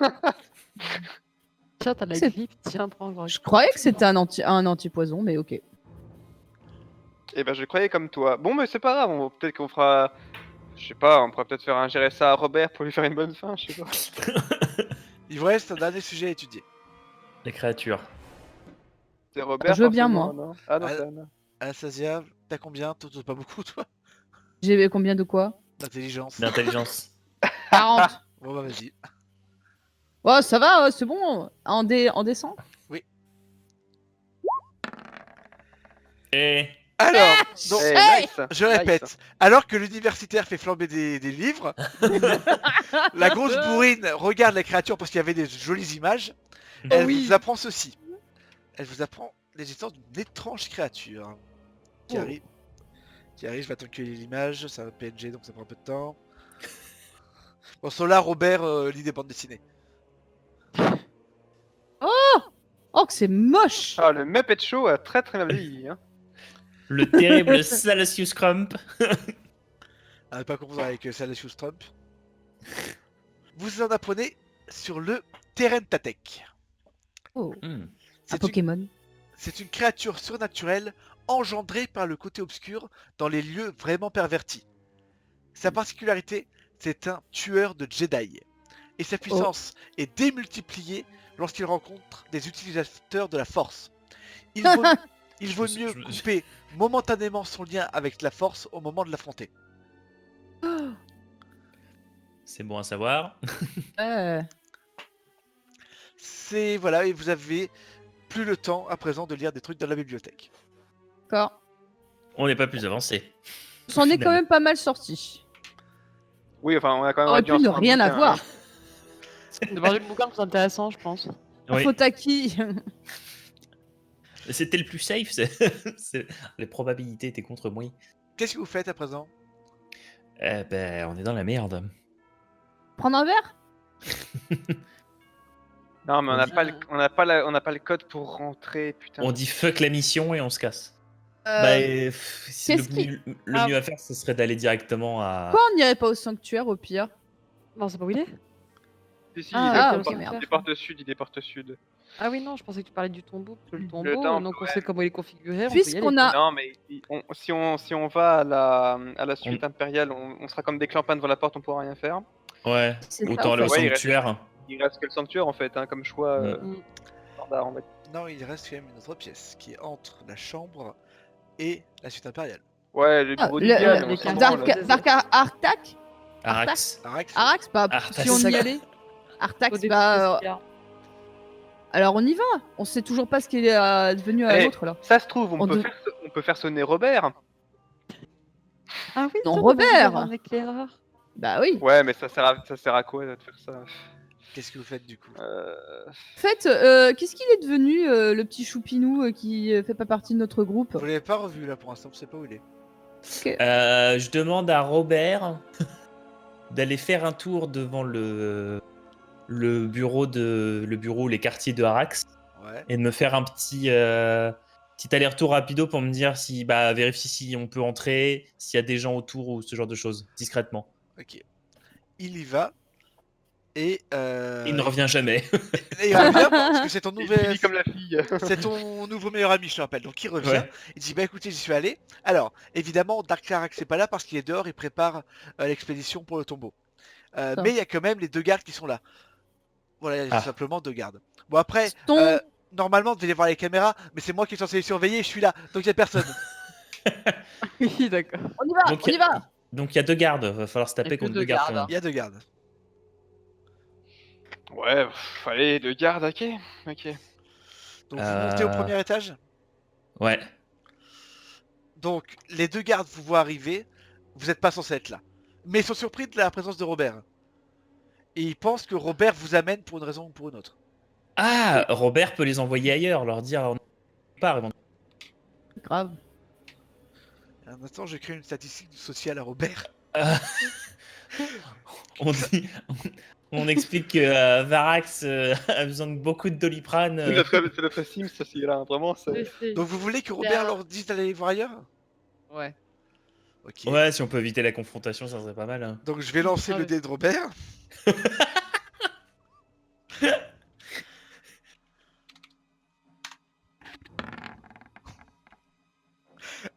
Tiens, t'as la C'est- grippe. Tiens, prends grand. Je croyais que c'était un anti-poison, mais ok. Eh ben, je croyais comme toi. Bon, mais c'est pas grave, peut-être qu'on fera. Je sais pas, on pourrait peut-être faire ingérer ça à Robert pour lui faire une bonne fin, je sais pas. Il vous reste un dernier sujet à étudier. Les créatures. C'est Robert. Je veux bien, forcément, moi. non Ah non, Ah, c'est Anna. Anastasia, t'as combien? Toi, pas beaucoup, toi? J'ai combien de quoi? D'intelligence. D'intelligence. 40. Bon bah vas-y. Oh, ça va, c'est bon. En descend. Et... Alors, donc, Eh, Hey nice. je Nice. répète, alors que l'universitaire fait flamber des livres, la grosse bourrine regarde la créature parce qu'il y avait des jolies images. Elle vous apprend ceci. Elle vous apprend l'existence d'une étrange créature qui Oh. arrive. Je vais attendre qu'il y ait l'image, c'est un PNG donc ça prend un peu de temps. Bon, là, Robert lit des bandes dessinées. Oh, que c'est moche. Ah, le Muppet Show a très très mal vieilli. Hein. Le terrible Salacious Crump. Ah, pas confondre avec Salacious Trump. Vous en apprenez sur le Terentatek. Oh, un Hmm. Pokémon. C'est une créature surnaturelle engendrée par le côté obscur dans les lieux vraiment pervertis. Sa particularité, c'est un tueur de Jedi. Et sa puissance est démultipliée lorsqu'il rencontre des utilisateurs de la Force. Il vaut mieux couper momentanément son lien avec la Force au moment de l'affronter. C'est bon à savoir. C'est voilà, et vous avez plus le temps à présent de lire des trucs dans la bibliothèque. D'accord. On n'est pas plus avancé. On s'en est Finalement. quand même pas mal sorti. Oui, enfin, on a quand même. On aurait réduit pu ne en soi un rien bouquin, avoir. hein. De parler de bouquin plus intéressant, je pense. Oui. Faute à qui? C'était le plus safe. Les probabilités étaient contre moi. Qu'est-ce que vous faites à présent? On est dans la merde. Prendre un verre? Non, mais on On n'a dit- pas, on n'a pas le code pour rentrer, putain. On dit fuck la mission et on se casse. C'est qu'est-ce qui- le mieux à faire, ce serait d'aller directement à... Pourquoi on n'irait pas au sanctuaire au pire? Non, c'est pas où il est. Si, si, Ah, il ok, est merde. des portes sud, il est des portes sud. Ah oui, non, je pensais que tu parlais du tombeau. Parce que le tombeau, temple, donc on sait comment il est configuré. On peut y Puisqu'on aller. a. Non, mais si on va à la suite impériale, on sera comme des clampins devant la porte, on pourra rien faire. Ouais, C'est ça, autant en aller au fait. Ouais, il reste- sanctuaire. Il reste que le sanctuaire en fait, hein, comme choix Mm. standard, on va dire. Non, il reste quand même une autre pièce qui est entre la chambre et la suite impériale. Ouais, le Ah, bureau le- du diable, les on s'en cartes branle. d'arc- Artac Arax. Arax, Arax, bah, Artax. si on y allait. Faut Artax, détruire bah. ce gars. Alors on y va. On sait toujours pas ce qui est devenu à Eh, l'autre là. Ça se trouve, On de- on peut faire sonner Robert. Ah oui, Non, tiens, Robert. un éclaireur. Bah oui. Ouais, mais ça sert à quoi de faire ça? qu'est-ce que vous faites du coup? En fait, qu'est-ce qu'il est devenu, le petit choupinou qui fait pas partie de notre groupe? Vous l'avez pas revu là pour l'instant, vous savez pas où il est. Je demande à Robert d'aller faire un tour devant le bureau les quartiers de Arax Ouais. et de me faire un petit aller-retour rapido pour me dire si vérifier si on peut entrer, s'il y a des gens autour ou ce genre de choses discrètement. Ok. Il y va. Et Il ne revient jamais. et il revient parce que c'est ton Il nouvel. finit comme la fille. C'est ton nouveau meilleur ami, je te rappelle. Donc il revient, Ouais. il dit bah écoutez, j'y suis allé. Alors, évidemment, Dark Clarax n'est pas là parce qu'il est dehors, il prépare l'expédition pour le tombeau. Ça. Mais il y a quand même les 2 gardes qui sont là. Voilà, il y a Ah. simplement 2 gardes. Bon après, Ton- normalement, vous devez voir les caméras, mais c'est moi qui est censé les surveiller, je suis là, donc il y a personne. Oui, d'accord. On y va, Donc, on y va. Donc il y a 2 gardes, va falloir se Il y a taper que contre 2 2 gardes. gardes. Il y a 2 gardes. Ouais, allez, de garde, ok. Donc vous montez au premier étage. Ouais. Donc les 2 gardes vous voient arriver, vous n'êtes pas censé être là. Mais ils sont surpris de la présence de Robert. Et ils pensent que Robert vous amène pour une raison ou pour une autre. Ah, Robert peut les envoyer ailleurs, leur dire on part. Grave. Un instant, je crée une statistique sociale à Robert. On dit, on explique que Varax a besoin de beaucoup de Doliprane. C'est notre Sims, ça, c'est là, vraiment. Donc vous voulez que Robert un- leur dise d'aller les voir ailleurs? Ouais. Ok. Ouais, si on peut éviter la confrontation, ça serait pas mal. Hein. Donc je vais lancer Ah le ouais. dé de Robert.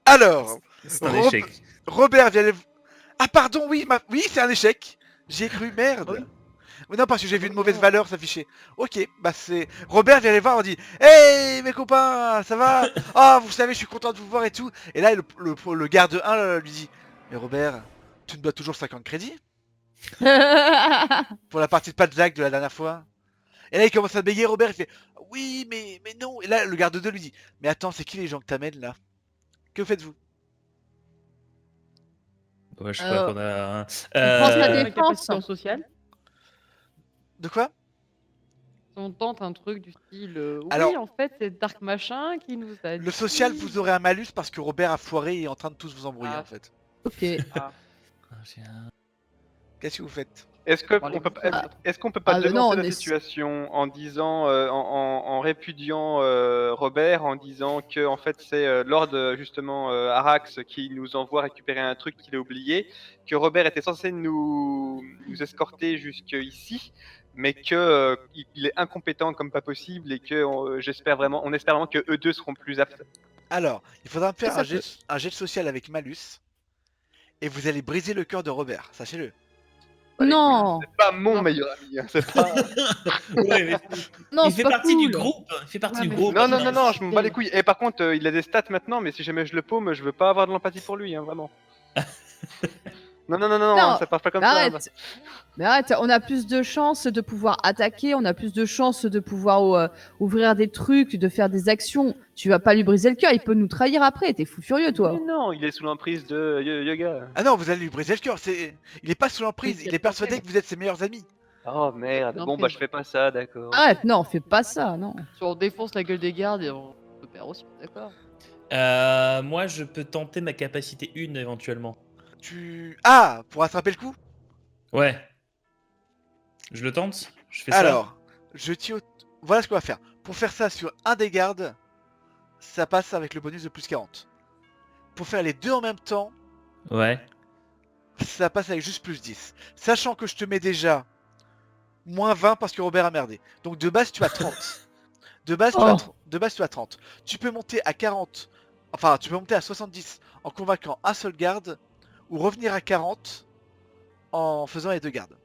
Alors, C'est un Rob- échec. Robert vient les... Ah pardon, oui, oui, c'est un échec. J'ai cru, merde. Mais non, parce que j'ai vu une mauvaise valeur s'afficher. Ok, bah c'est... Robert vient les voir, on dit hey mes copains, ça va? Ah, vous savez, je suis content de vous voir et tout. Et là, le garde 1 lui dit mais Robert, tu me dois toujours 50 crédits pour la partie de pas de Zach de la dernière fois. Et là, il commence à bégayer, Robert, il fait oui, mais non. Et là, le garde 2 lui dit mais attends, c'est qui les gens que t'amènes là? Que faites-vous? Ouais, je crois qu'on a. prend sa La défense. capacité sociale. De quoi? On tente un truc du style. Oui, Alors- en fait, c'est Dark Machin qui nous a dit. Le social, vous aurez un malus parce que Robert a foiré et est en train de tous vous embrouiller Ah. en fait. Ok. Qu'est-ce que vous faites? Est-ce qu'on Bon, peut, les- est-ce qu'on peut pas Ah, dénoncer non, la on est- situation en disant, en répudiant Robert, en disant que en fait c'est Lord justement Arax qui nous envoie récupérer un truc qu'il a oublié, que Robert était censé nous escorter jusque ici, mais que il est incompétent comme pas possible et que on espère vraiment que eux deux seront plus aptes. Alors, il faudra me faire Ça un jet de social avec malus. Et vous allez briser le cœur de Robert, sachez-le. Non. C'est pas mon Non. meilleur ami, hein, c'est pas. Ouais, mais Non, il c'est fait pas partie du cool. groupe. Il fait partie Ouais, du mais- groupe. Non, je me bats les couilles. Et par contre, il a des stats maintenant, mais si jamais je le paume, je veux pas avoir de l'empathie pour lui, hein, vraiment. Non, Non, ça passe pas comme Mais ça. arrête. Mais arrête, on a plus de chances de pouvoir attaquer, on a plus de chances de pouvoir ouvrir des trucs, de faire des actions. Tu vas pas lui briser le cœur, il peut nous trahir après. T'es fou furieux, toi. Mais non, il est sous l'emprise de Yoga. Ah non, vous allez lui briser le cœur. Il est pas sous l'emprise, Oui, il c'est est persuadé pas que vous êtes ses meilleurs amis. Oh merde, Non, bon mais- bah je fais pas ça, d'accord. Arrête, non, fais pas ça, non. Si on défonce la gueule des gardes et on se perd aussi, d'accord. Moi, je peux tenter ma capacité 1 éventuellement. Ah, pour attraper le coup? Ouais. Je le tente. Je fais ça. Alors, voilà ce qu'on va faire. Pour faire ça sur un des gardes, ça passe avec le bonus de plus 40. Pour faire les deux en même temps, Ouais. ça passe avec juste plus 10. Sachant que je te mets déjà moins 20 parce que Robert a merdé. Donc de base, tu as 30. De base, Oh. tu as 30. Tu peux monter à 40, enfin tu peux monter à 70 en convaincant un seul garde, ou revenir à 40 en faisant les 2 gardes.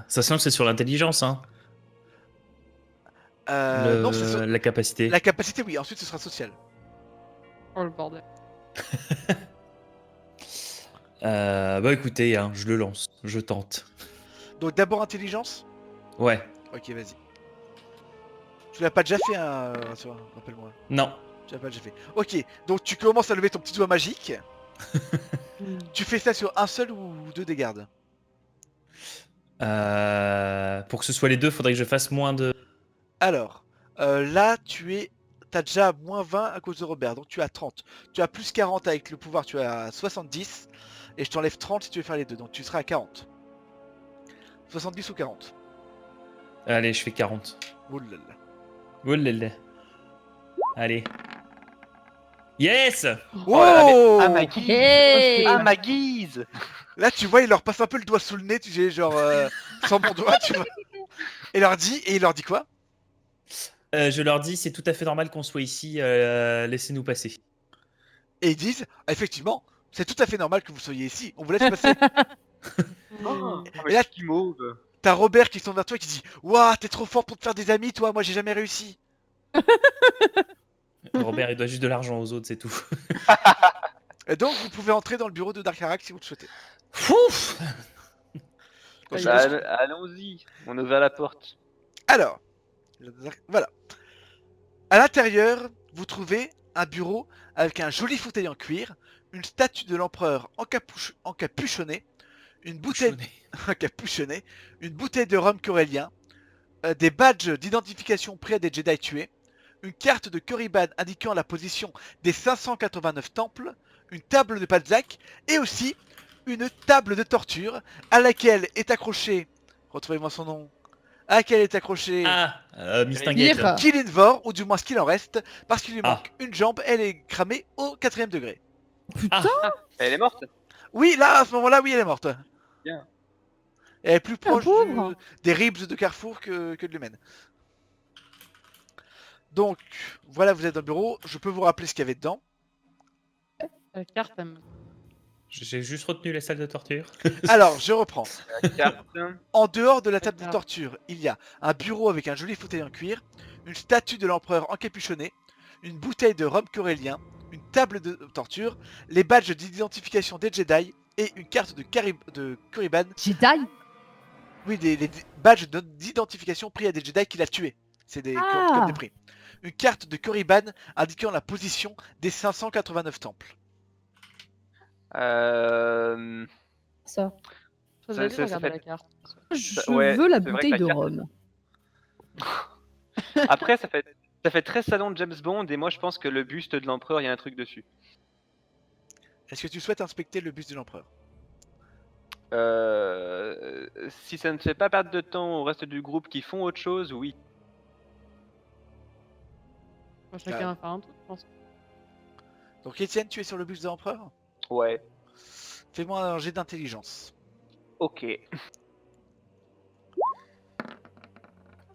Sachant que c'est sur l'intelligence, hein. Non, c'est sur La capacité. la capacité, oui, ensuite ce sera social. Oh le bordel. Bah écoutez, hein, je le lance, je tente. Donc d'abord intelligence. Ouais, Ok, vas-y. Tu l'as pas déjà fait, hein, toi, rappelle-moi. non. Tu l'as pas déjà fait. Ok, donc tu commences à lever ton petit doigt magique. Tu fais ça sur un seul ou 2 des gardes. Pour que ce soit les deux, faudrait que je fasse moins de. Alors, là, t'as déjà moins 20 à cause de Robert, donc tu as 30. Tu as plus 40 avec le pouvoir, tu as 70. Et je t'enlève 30 si tu veux faire les deux, donc tu seras à 40. 70 ou 40. Allez, je fais 40. Oulala. Oh là là. Allez. Yes. Oh À ma guise Hey À ma guise Là, tu vois, il leur passe un peu le doigt sous le nez, tu sais, genre, sans mon doigt, tu vois. Et il leur dit quoi? Je leur dis, c'est tout à fait normal qu'on soit ici. Laissez-nous passer. Et ils disent, effectivement, c'est tout à fait normal que vous soyez ici, on vous laisse passer. Oh, Et mais là- c'est qui mauve T'as Robert qui sont vers toi et qui dit, waouh, t'es trop fort pour te faire des amis, toi, moi j'ai jamais réussi. Robert, il doit juste de l'argent aux autres, c'est tout. Et donc, vous pouvez entrer dans le bureau de Darkarak si vous le souhaitez. Fouf. Donc, je Bah, pense que- allons-y, on ouvre la porte. Alors, voilà. À l'intérieur, vous trouvez un bureau avec un joli fauteuil en cuir, une statue de l'empereur encapuchonnée, une bouteille encapuchonnée, une bouteille de rhum corélien, des badges d'identification pris à des Jedi tués, une carte de Korriban indiquant la position des 589 temples, une table de Balzac et aussi une table de torture à laquelle est accroché, retrouvez-moi son nom, à laquelle est accroché Ah, Mistinguette. Pire. Killinvor, ou du moins ce qu'il en reste, parce qu'il lui Ah. manque une jambe, elle est cramée au 4ème degré. Putain. Elle est morte Oui, là, à ce moment-là, oui, elle est morte. Bien. Elle est plus proche pauvre. des ribs de Carrefour que de l'humaine. Donc, voilà, vous êtes dans le bureau. Je peux vous rappeler ce qu'il y avait dedans. La carte, elle me- J'ai juste retenu les salles de torture. Alors, je reprends. La carte. En dehors de la table de D'accord. torture, il y a un bureau avec un joli fauteuil en cuir, une statue de l'empereur encapuchonné, une bouteille de rhum corélien, une table de torture, les badges d'identification des Jedi et une carte de Korriban. Jedi. Oui, les badges d'identification pris à des Jedi qu'il a tués. C'est des comme des prix. Une carte de Korriban indiquant la position des 589 temples. Ça. Je Ça- l'ai vu ça regarder fait- la carte. Je ouais, veux la c'est vrai bouteille que de la carte- rhum. Après, ça fait très salon de James Bond, et moi je pense que le buste de l'empereur, il y a un truc dessus. Est-ce que tu souhaites inspecter le buste de l'empereur? Si ça ne fait pas perdre de temps au reste du groupe qui font autre chose, oui. Bon, chacun va faire un truc, je pense. Donc Étienne, tu es sur le buste de l'empereur? Ouais. Fais-moi un jet d'intelligence. Ok.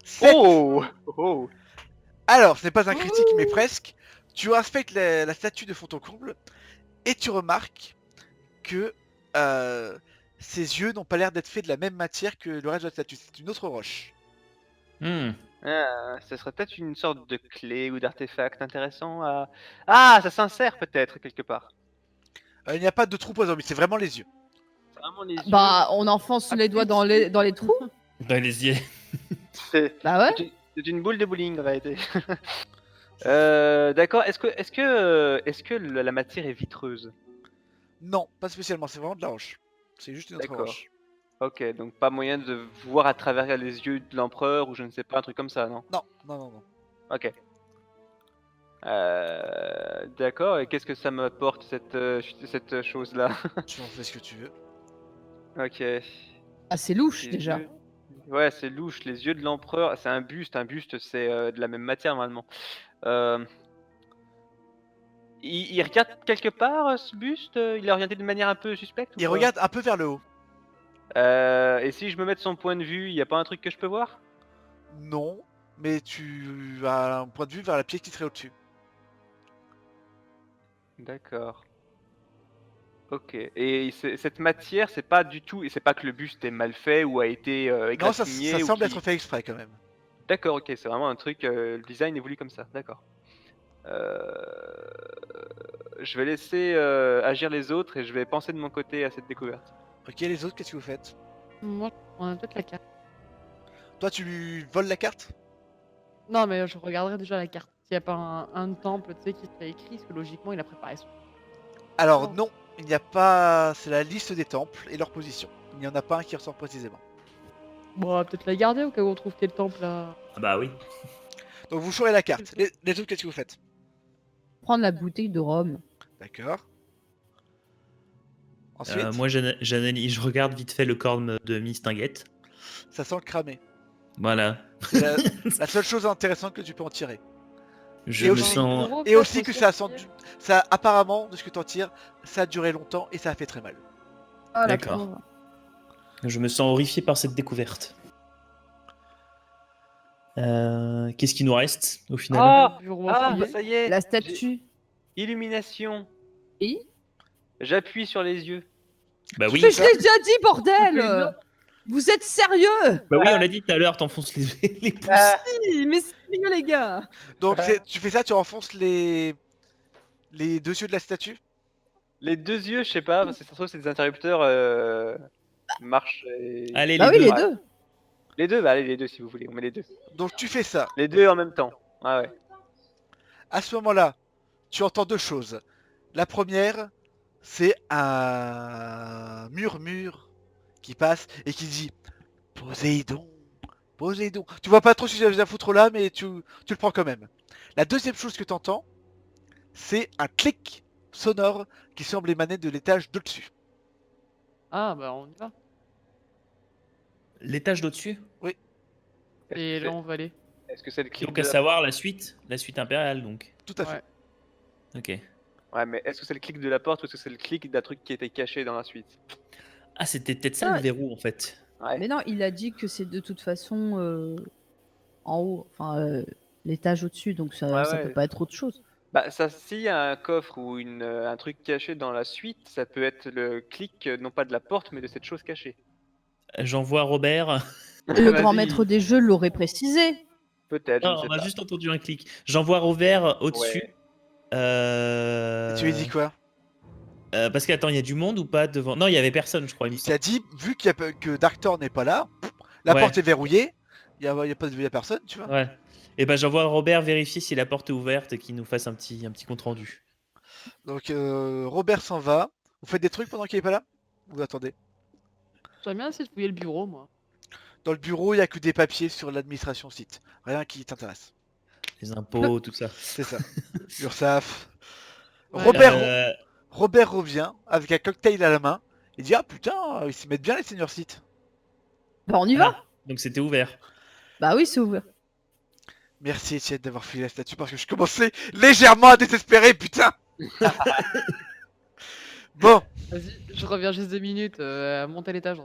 7. Oh Oh Alors, ce n'est pas un critique, mais presque. Tu inspectes la statue de fond en comble et tu remarques que ses yeux n'ont pas l'air d'être faits de la même matière que le reste de la statue. C'est une autre roche. Ce serait peut-être une sorte de clé ou d'artefact intéressant à... Ah, ça s'insère peut-être quelque part. Il n'y a pas de trou poison, mais c'est vraiment les yeux. C'est vraiment les yeux. Bah, on enfonce les doigts dans les trous. Dans les yeux. C'est Bah ouais. c'est une boule de bowling en réalité. D'accord. Est-ce que la matière est vitreuse? Non, pas spécialement, c'est vraiment de la roche. C'est juste une autre D'accord. roche. Ok, donc pas moyen de voir à travers les yeux de l'empereur ou je ne sais pas, un truc comme ça, non? Non, non, non, non. Ok. D'accord, et qu'est-ce que ça m'apporte cette chose-là? Tu en fais ce que tu veux. Ok. Ah, c'est louche Les déjà. yeux- Ouais, c'est louche, les yeux de l'empereur, c'est un buste c'est de la même matière normalement. Il regarde quelque part ce buste? Il est orienté de manière un peu suspecte ou Il pas? regarde un peu vers le haut. Et si je me mets de son point de vue, il n'y a pas un truc que je peux voir? Non, mais tu as un point de vue vers la pièce qui serait au-dessus. D'accord. Ok. Et cette matière, c'est pas du tout, et c'est pas que le buste est mal fait ou a été Non, ça égratigné ou semble qui- être fait exprès quand même. D'accord, ok, c'est vraiment un truc, le design est voulu comme ça, d'accord. Je vais laisser agir les autres et je vais penser de mon côté à cette découverte. Ok, les autres, qu'est-ce que vous faites? Moi, on a peut-être la carte. Toi, tu lui voles la carte? Non, mais je regarderai déjà la carte. S'il n'y a pas un temple, tu sais, qui serait écrit, parce que logiquement, il a préparé son. Alors Non. non, il n'y a pas... C'est la liste des temples et leur position. Il n'y en a pas un qui ressort précisément. Bon, on va peut-être la garder au cas où on trouve quel temple là. Ah bah oui. Donc vous chourez la carte. Les autres, qu'est-ce que vous faites? Prendre la bouteille de rhum. D'accord. Ensuite, Moi, j'analyse, je regarde vite fait le corps de Miss Tinguette. ça sent le cramé. Voilà. C'est la seule chose intéressante que tu peux en tirer. Je Et me aussi- sens. Et aussi que ça sent... Ça, apparemment, de ce que tu en tires, ça a duré longtemps et ça a fait très mal. Ah, la D'accord. pauvre. Je me sens horrifié par cette découverte. Qu'est-ce qui nous reste au final? Ah, Bureau ah, fouillé. ça y est. La j'ai- statue. Illumination. Et J'appuie sur les yeux. Bah oui. Mais je l'ai déjà dit, Mais bordel non. Vous êtes sérieux? Bah oui, on l'a dit tout à l'heure, t'enfonces les pouces. Si, mais sérieux, les gars. Donc Ouais. tu fais ça, tu enfonces les deux yeux de la statue. Les deux yeux, je sais pas, parce que ça se trouve c'est des interrupteurs marche. Allez, Bah les oui, deux. les deux. Les deux, bah allez les deux si vous voulez, on met les deux. Donc tu fais ça. Les deux en même temps. Ah ouais. À ce moment-là, tu entends deux choses. La première, c'est un murmure qui passe et qui dit Poséidon, Poséidon. Tu vois pas trop si j'avais à foutre là, mais tu le prends quand même. La deuxième chose que tu entends, c'est un clic sonore qui semble émaner de l'étage d'au-dessus. Ah, bah on y va. L'étage d'au-dessus. Est-ce Et que là, c'est- on va aller. est-ce que c'est le clic Donc de à la... savoir la suite impériale donc. Tout à fait. Ouais. Ok. Ouais, mais est-ce que c'est le clic de la porte ou est-ce que c'est le clic d'un truc qui était caché dans la suite? Ah, c'était peut-être ça Ah. le verrou en fait. Ouais. Mais non, il a dit que c'est de toute façon en haut, enfin l'étage au-dessus, donc ça, Ouais, ça ouais. peut pas être autre chose. Bah ça, s'il y a un coffre ou un truc caché dans la suite, ça peut être le clic non pas de la porte mais de cette chose cachée. J'envoie Robert. Le grand Vas-y. maître des jeux l'aurait précisé. Peut-être, je Non, ne sais on a pas. juste entendu un clic. J'envoie Robert au-dessus. Ouais. Et tu lui dis quoi? Parce qu'attends, il y a du monde ou pas devant? Non, il y avait personne, je crois. Il me Il semble. t'a dit, vu que Darktor n'est pas là, la Ouais. porte est verrouillée, il y a personne, tu vois. Ouais. Et ben j'envoie Robert vérifier si la porte est ouverte et qu'il nous fasse un petit compte rendu. Donc Robert s'en va. Vous faites des trucs pendant qu'il est pas là? Vous attendez. J'aimerais bien essayer de fouiller le bureau, moi. Dans le bureau, il y a que des papiers sur l'administration site. Rien qui t'intéresse. Les impôts, tout ça. C'est ça. URSAF. Ouais, Robert revient avec un cocktail à la main. Il dit ah putain, ils s'y mettent bien les seniors sites. Bah on y va. Ah, donc c'était ouvert. Bah oui, c'est ouvert. Merci Etienne d'avoir fouillé la statue parce que je commençais légèrement à désespérer, putain. Bon, Vas-y, je reviens juste 2 minutes, monte à l'étage.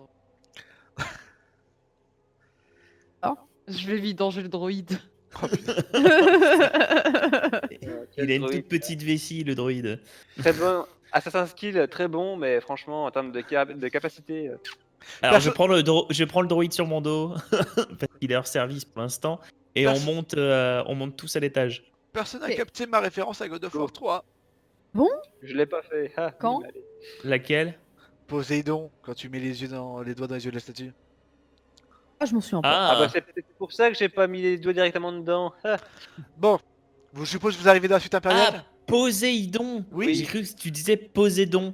Ah. Je vais vidanger le droïde. oh, putain. Il a une Droïde. toute petite vessie, le droïde. Très bon. Assassin's Skill, très bon, mais franchement, en termes de capacité. Alors Perso- je prends le droïde sur mon dos parce qu'il est hors service pour l'instant et Perso- on monte tous à l'étage. Personne n'a Ok. capté ma référence à God of War 3. Je l'ai pas fait. Ah, Quand oui, mais allez. Laquelle? Poséidon, quand tu mets les doigts dans les yeux de la statue. Ah, je m'en souviens pas. Ah bah c'est peut-être pour ça que j'ai pas mis les doigts directement dedans. Ah. Bon, je suppose que vous arrivez dans la suite impériale. Ah, Poséidon. Oui. J'ai cru que tu disais Poséidon.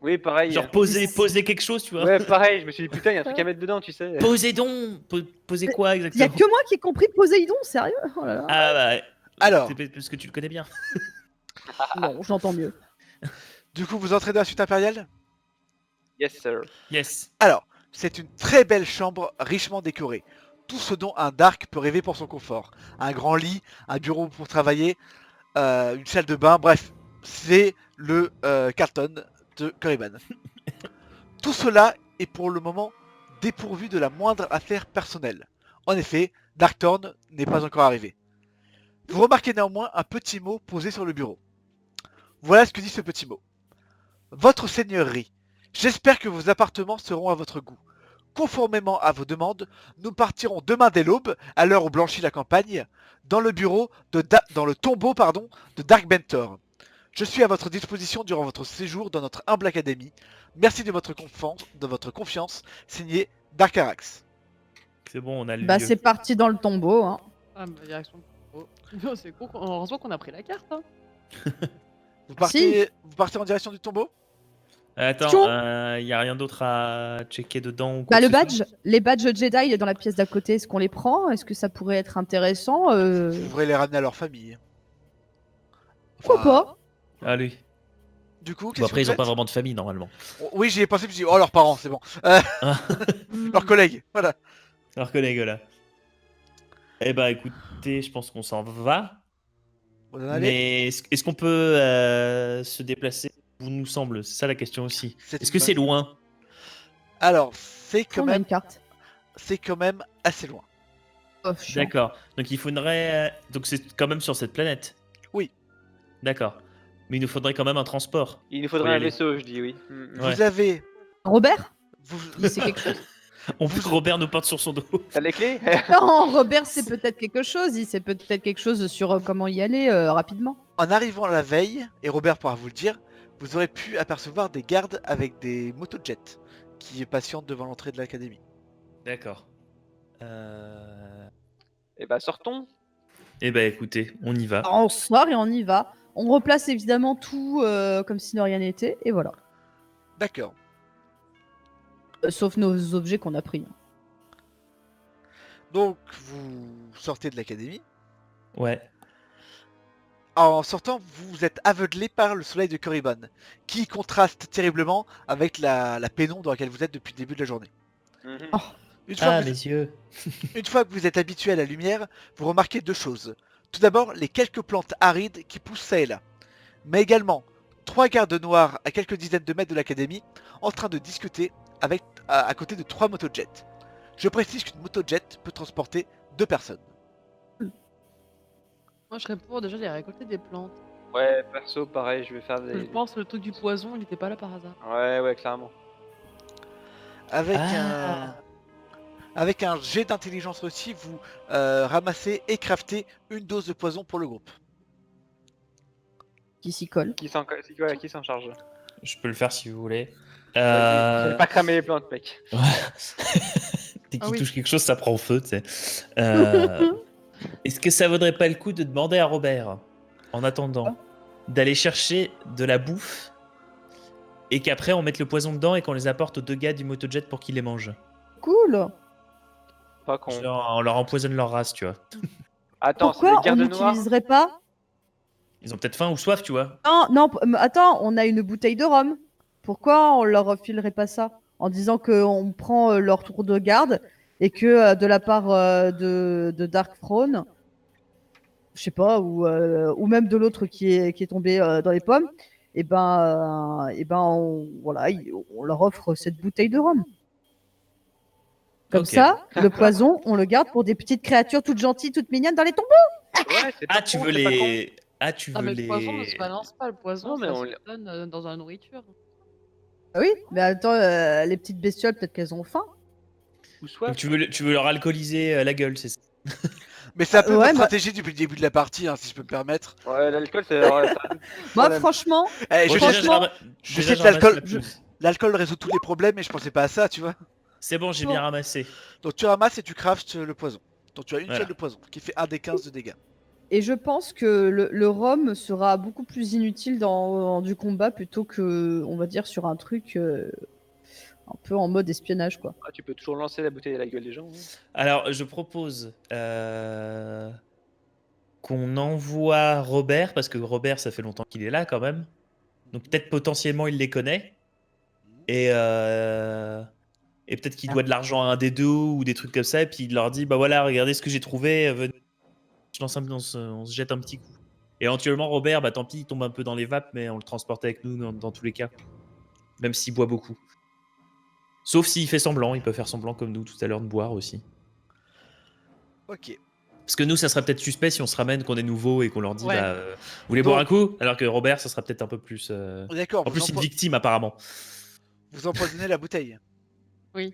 Oui, pareil. Genre poser quelque chose, tu vois. Ouais, pareil, je me suis dit putain, il y a un truc à mettre dedans, tu sais. Poséidon. Poser quoi Il y a exactement? que moi qui ai compris Poséidon, sérieux? Oh là là. Ah bah. Alors, C'est parce que tu le connais bien. Non, j'entends mieux. du coup, vous entrez dans la suite impériale. Yes, sir. Yes. Alors, c'est une très belle chambre richement décorée. Tout ce dont un Dark peut rêver pour son confort. Un grand lit, un bureau pour travailler, une salle de bain, bref. C'est le Carlton de Corriban. Tout cela est pour le moment dépourvu de la moindre affaire personnelle. En effet, Darkthorn n'est pas encore arrivé. Vous remarquez néanmoins un petit mot posé sur le bureau. Voilà ce que dit ce petit mot. Votre seigneurie, j'espère que vos appartements seront à votre goût. Conformément à vos demandes, nous partirons demain dès l'aube, à l'heure où blanchit la campagne, dans le tombeau de Dark Bentor. Je suis à votre disposition durant votre séjour dans notre humble académie. Merci de votre confiance, signé Darkarax. C'est bon, on a le Bah, lieu. c'est parti dans le tombeau. Hein. Ah, bah, direction. Oh. Non, c'est con. Heureusement qu'on a pris la carte. Hein. Vous partez en direction du tombeau? Attends, Chou. il y a rien d'autre à checker dedans ou quoi Bah, que le ce soit badge, les badges Jedi dans la pièce d'à côté, est-ce qu'on les prend? Est-ce que ça pourrait être intéressant? Vous devrez les ramener à leur famille. Pourquoi pas? Allez. Du coup, Bon, qu'est-ce après, que ils ont vous pas faites? vraiment de famille normalement. Oh, oui, j'y ai pensé, je me suis dit, oh, leurs parents, c'est bon. Leurs collègues, voilà. Alors collègues là. Eh bah écoutez, je pense qu'on s'en va. Vous en allez? Mais est-ce qu'on peut se déplacer où nous semble? C'est ça la question aussi. C'est Est-ce une que c'est bonne- loin? Alors, c'est quand On a même, une carte. assez loin. Oh, chiant. D'accord. Donc il faudrait. Donc c'est quand même sur cette planète. Oui. D'accord. Mais il nous faudrait quand même un transport. Il nous Faut y faudrait un aller. vaisseau, je dis oui. Ouais. Vous avez... Robert? Vous... Il sait quelque chose? On veut que Robert nous porte sur son dos. T'as les clés? Non, Robert sait peut-être quelque chose. Il sait peut-être quelque chose sur comment y aller rapidement. En arrivant la veille, et Robert pourra vous le dire, vous aurez pu apercevoir des gardes avec des motojets qui patientent devant l'entrée de l'académie. D'accord. Eh bah sortons. Eh ben écoutez, on y va. Alors, on sort et on y va. On replace évidemment tout comme si de rien n'était. Et voilà. D'accord. Sauf nos objets qu'on a pris. Donc, vous sortez de l'académie. Ouais. En sortant, vous êtes aveuglé par le soleil de Korriban, qui contraste terriblement avec la pénombre dans laquelle vous êtes depuis le début de la journée. Mhm. Oh. Une fois, Ah que vous, mes yeux. une fois que vous êtes habitué à la lumière, vous remarquez deux choses. Tout d'abord, les quelques plantes arides qui poussent ça et là. Mais également, trois gardes noirs à quelques dizaines de mètres de l'académie en train de discuter à côté de trois motojets. Je précise qu'une motojet peut transporter deux personnes. Moi, je serais pour déjà aller récolter des plantes. Ouais, perso, pareil, je vais faire Je des. pense que le truc du poison, il était pas là par hasard. Ouais, clairement. Avec un jet d'intelligence aussi, vous ramassez et craftez une dose de poison pour le groupe. Qui s'y colle. Qui s'en charge? Je peux le faire si vous voulez. Je vais pas cramer les plantes, mec. Dès qu'il Ah oui. touche quelque chose, ça prend feu, tu sais. Est-ce que ça vaudrait pas le coup de demander à Robert, en attendant, d'aller chercher de la bouffe et qu'après on mette le poison dedans et qu'on les apporte aux deux gars du motojet pour qu'ils les mangent? Cool. Pas con. On leur empoisonne leur race, tu vois. Attends, c'est Pourquoi des on gardes noirs? n'utiliserait pas? Ils ont peut-être faim ou soif, tu vois. Non, attends, on a une bouteille de rhum. Pourquoi on leur filerait pas ça? En disant qu'on prend leur tour de garde et que de la part de Dark Throne, je sais pas, ou même de l'autre qui est tombé dans les pommes, et on leur offre cette bouteille de rhum. Comme Ok. ça, le poison, on le garde pour des petites créatures toutes gentilles, toutes mignonnes dans les tombes. Ouais, c'est pas Ah, tu con, veux c'est pas con. les. Ah, tu Ah, veux mais le poison ne les. se balance pas. Le poison, Non, mais ça on se l'a- donne dans la nourriture. Ah oui, mais attends, les petites bestioles, peut-être qu'elles ont faim. Ou soif. Donc, tu veux leur alcooliser la gueule, c'est ça? Mais c'est un peu Ouais, votre bah- stratégie depuis le début de la partie, hein, si je peux me permettre. Ouais, l'alcool, c'est. Ouais, ça- Moi, Problème. franchement, Eh, Bon, je déjà, sais, franchement, je déjà, sais que ramasse l'alcool- la bouffe. l'alcool résout tous les problèmes, mais je pensais pas à ça, tu vois. C'est bon, j'ai bien ramassé. Donc tu ramasses et tu craftes le poison. Donc tu as une Voilà. fiole de poison qui fait 1 des 15 de dégâts. et je pense que le rhum sera beaucoup plus inutile dans du combat plutôt que, on va dire, sur un truc un peu en mode espionnage, quoi. Ah, tu peux toujours lancer la bouteille à la gueule des gens. Hein. Alors, je propose qu'on envoie Robert, parce que Robert, ça fait longtemps qu'il est là quand même. Donc peut-être potentiellement il les connaît. Et peut-être qu'il doit de l'argent à un des deux ou des trucs comme ça. Et puis il leur dit, bah voilà, regardez ce que j'ai trouvé. Venez. On se jette un petit coup. Et éventuellement, Robert, bah tant pis, il tombe un peu dans les vapes, mais on le transporte avec nous dans tous les cas. Même s'il boit beaucoup. Sauf s'il fait semblant, il peut faire semblant comme nous tout à l'heure de boire aussi. Ok. Parce que nous, ça serait peut-être suspect si on se ramène qu'on est nouveau et qu'on leur dit Ouais. vous voulez boire un coup? Alors que Robert, ça sera peut-être un peu plus. D'accord, En plus, c'est une victime apparemment. vous empoisonnez la bouteille. Oui.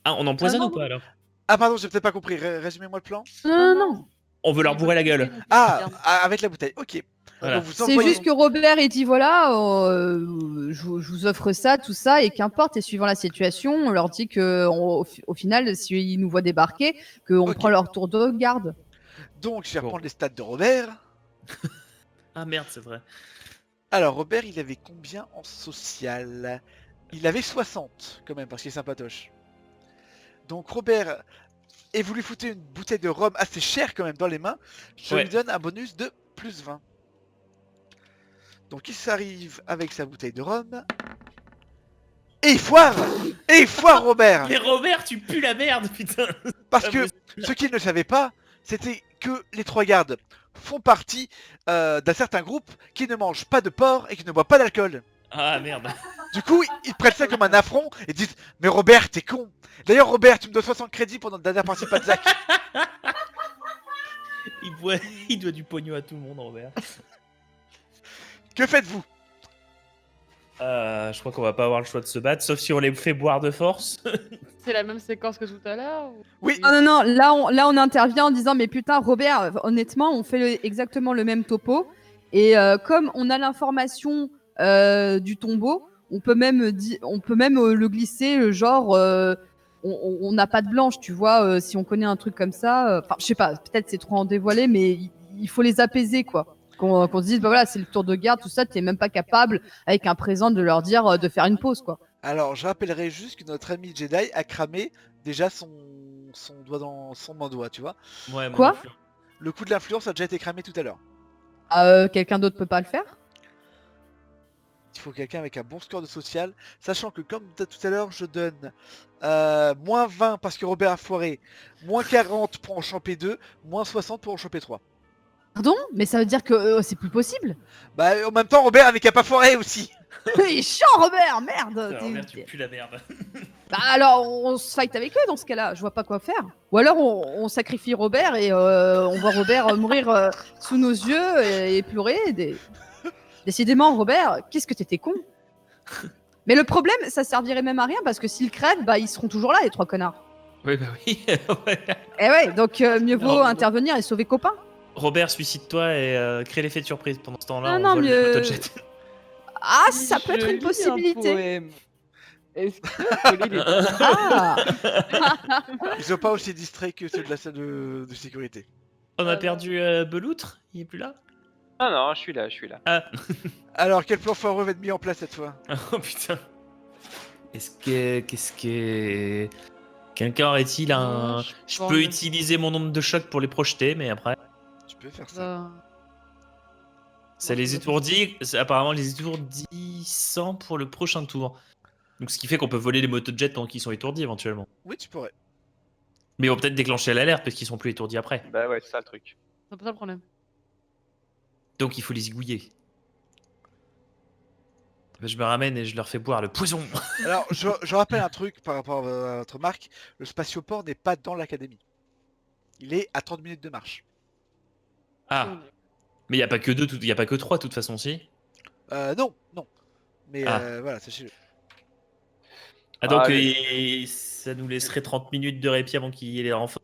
Ah, on empoisonne non, ou pas alors? Ah pardon, j'ai peut-être pas compris. Résumez-moi le plan. Non. On veut leur bourrer la gueule. Avec la bouteille. Ok. Voilà. Donc vous C'est envoyez... juste que Robert, il dit voilà, je vous offre ça, tout ça, et qu'importe, et suivant la situation, on leur dit que au final, s'ils nous voient débarquer, qu'on Ok. prend leur tour de garde. Donc je vais Bon. reprendre les stats de Robert. Ah merde, c'est vrai. Alors Robert, il avait combien en social? Il avait 60 quand même, parce qu'il est sympatoche. Donc Robert, et vous lui foutez une bouteille de rhum assez chère quand même dans les mains, je Ouais. lui donne un bonus de plus 20. Donc il s'arrive avec sa bouteille de rhum. Et il foire! Et il foire Robert! Mais Robert, tu pues la merde, putain! Parce pas que possible. ce qu'il ne savait pas, c'était que les trois gardes font partie d'un certain groupe qui ne mange pas de porc et qui ne boit pas d'alcool. Ah merde. Du coup, ils prennent ça comme un affront et disent mais Robert, t'es con. D'ailleurs, Robert, tu me dois 60 crédits pour notre dernière partie de Zach. Il doit du pognon à tout le monde, Robert. Que faites-vous? Je crois qu'on va pas avoir le choix de se battre, sauf si on les fait boire de force. C'est la même séquence que tout à l'heure ou- Oui. Non, là on intervient en disant mais putain Robert, honnêtement on fait exactement le même topo et comme on a l'information du tombeau, on peut même le glisser genre on n'a pas de blanche, tu vois, si on connaît un truc comme ça, enfin je sais pas, peut-être c'est trop en dévoilé mais il faut les apaiser quoi. Qu'on se dise bah voilà c'est le tour de garde tout ça, t'es même pas capable avec un présent de leur dire de faire une pause quoi. Alors, je rappellerai juste que notre ami Jedi a cramé déjà son doigt dans son main doigt, tu vois. Ouais, mon Quoi influence. Le coup de l'influence a déjà été cramé tout à l'heure. Quelqu'un d'autre peut pas le faire? Il faut quelqu'un avec un bon score de social, sachant que comme tout à l'heure, je donne moins 20 parce que Robert a foiré, moins 40 pour en choper 2, moins 60 pour en choper 3. Pardon? Mais ça veut dire que c'est plus possible? Bah en même temps, Robert avait qu'à pas foirer aussi. Il est chiant, Robert, merde! Robert, tu pues la merde. Bah alors, on se fight avec eux dans ce cas-là, je vois pas quoi faire. Ou alors on sacrifie Robert et on voit Robert mourir sous nos yeux et pleurer. Décidément, Robert, qu'est-ce que t'étais con? Mais le problème, ça servirait même à rien parce que s'ils crèvent, bah ils seront toujours là, les trois connards. Oui, bah oui. Ouais. Eh ouais, donc mieux vaut Non. intervenir et sauver copain. Robert, suicide-toi et crée l'effet de surprise. Pendant ce temps-là, Non, on vole mieux- le motojet. Ah, Si ça peut je être une lis un possibilité. poème, est-ce que Pauline est- Ah! Ils sont pas aussi distraits que ceux de la salle de sécurité. On a perdu Beloutre. Il est plus là. Ah non, je suis là, je suis là. Ah. Alors, quel plan foireux va être mis en place cette fois? Oh putain. Qu'est-ce que... Quelqu'un aurait-il un... Non, Je pense peux que- utiliser mon nombre de chocs pour les projeter, mais après... Tu peux faire ça. Ça les étourdit, apparemment les étourdissant pour le prochain tour. Donc ce qui fait qu'on peut voler les motojets pendant qu'ils sont étourdis éventuellement. Oui, tu pourrais. Mais ils vont peut-être déclencher l'alerte parce qu'ils sont plus étourdis après. Bah ouais, c'est ça le truc. C'est pas ça le problème. Donc il faut les zigouiller. Je me ramène et je leur fais boire le poison. Alors, je rappelle un truc par rapport à votre marque. Le spatioport n'est pas dans l'académie. Il est à 30 minutes de marche. Ah, mais il n'y a pas que deux, il y a pas que trois de toute façon, si. Non. Mais Ah. voilà, sachez-le. Ah donc Allez. ça nous laisserait 30 minutes de répit avant qu'il y ait les renforts.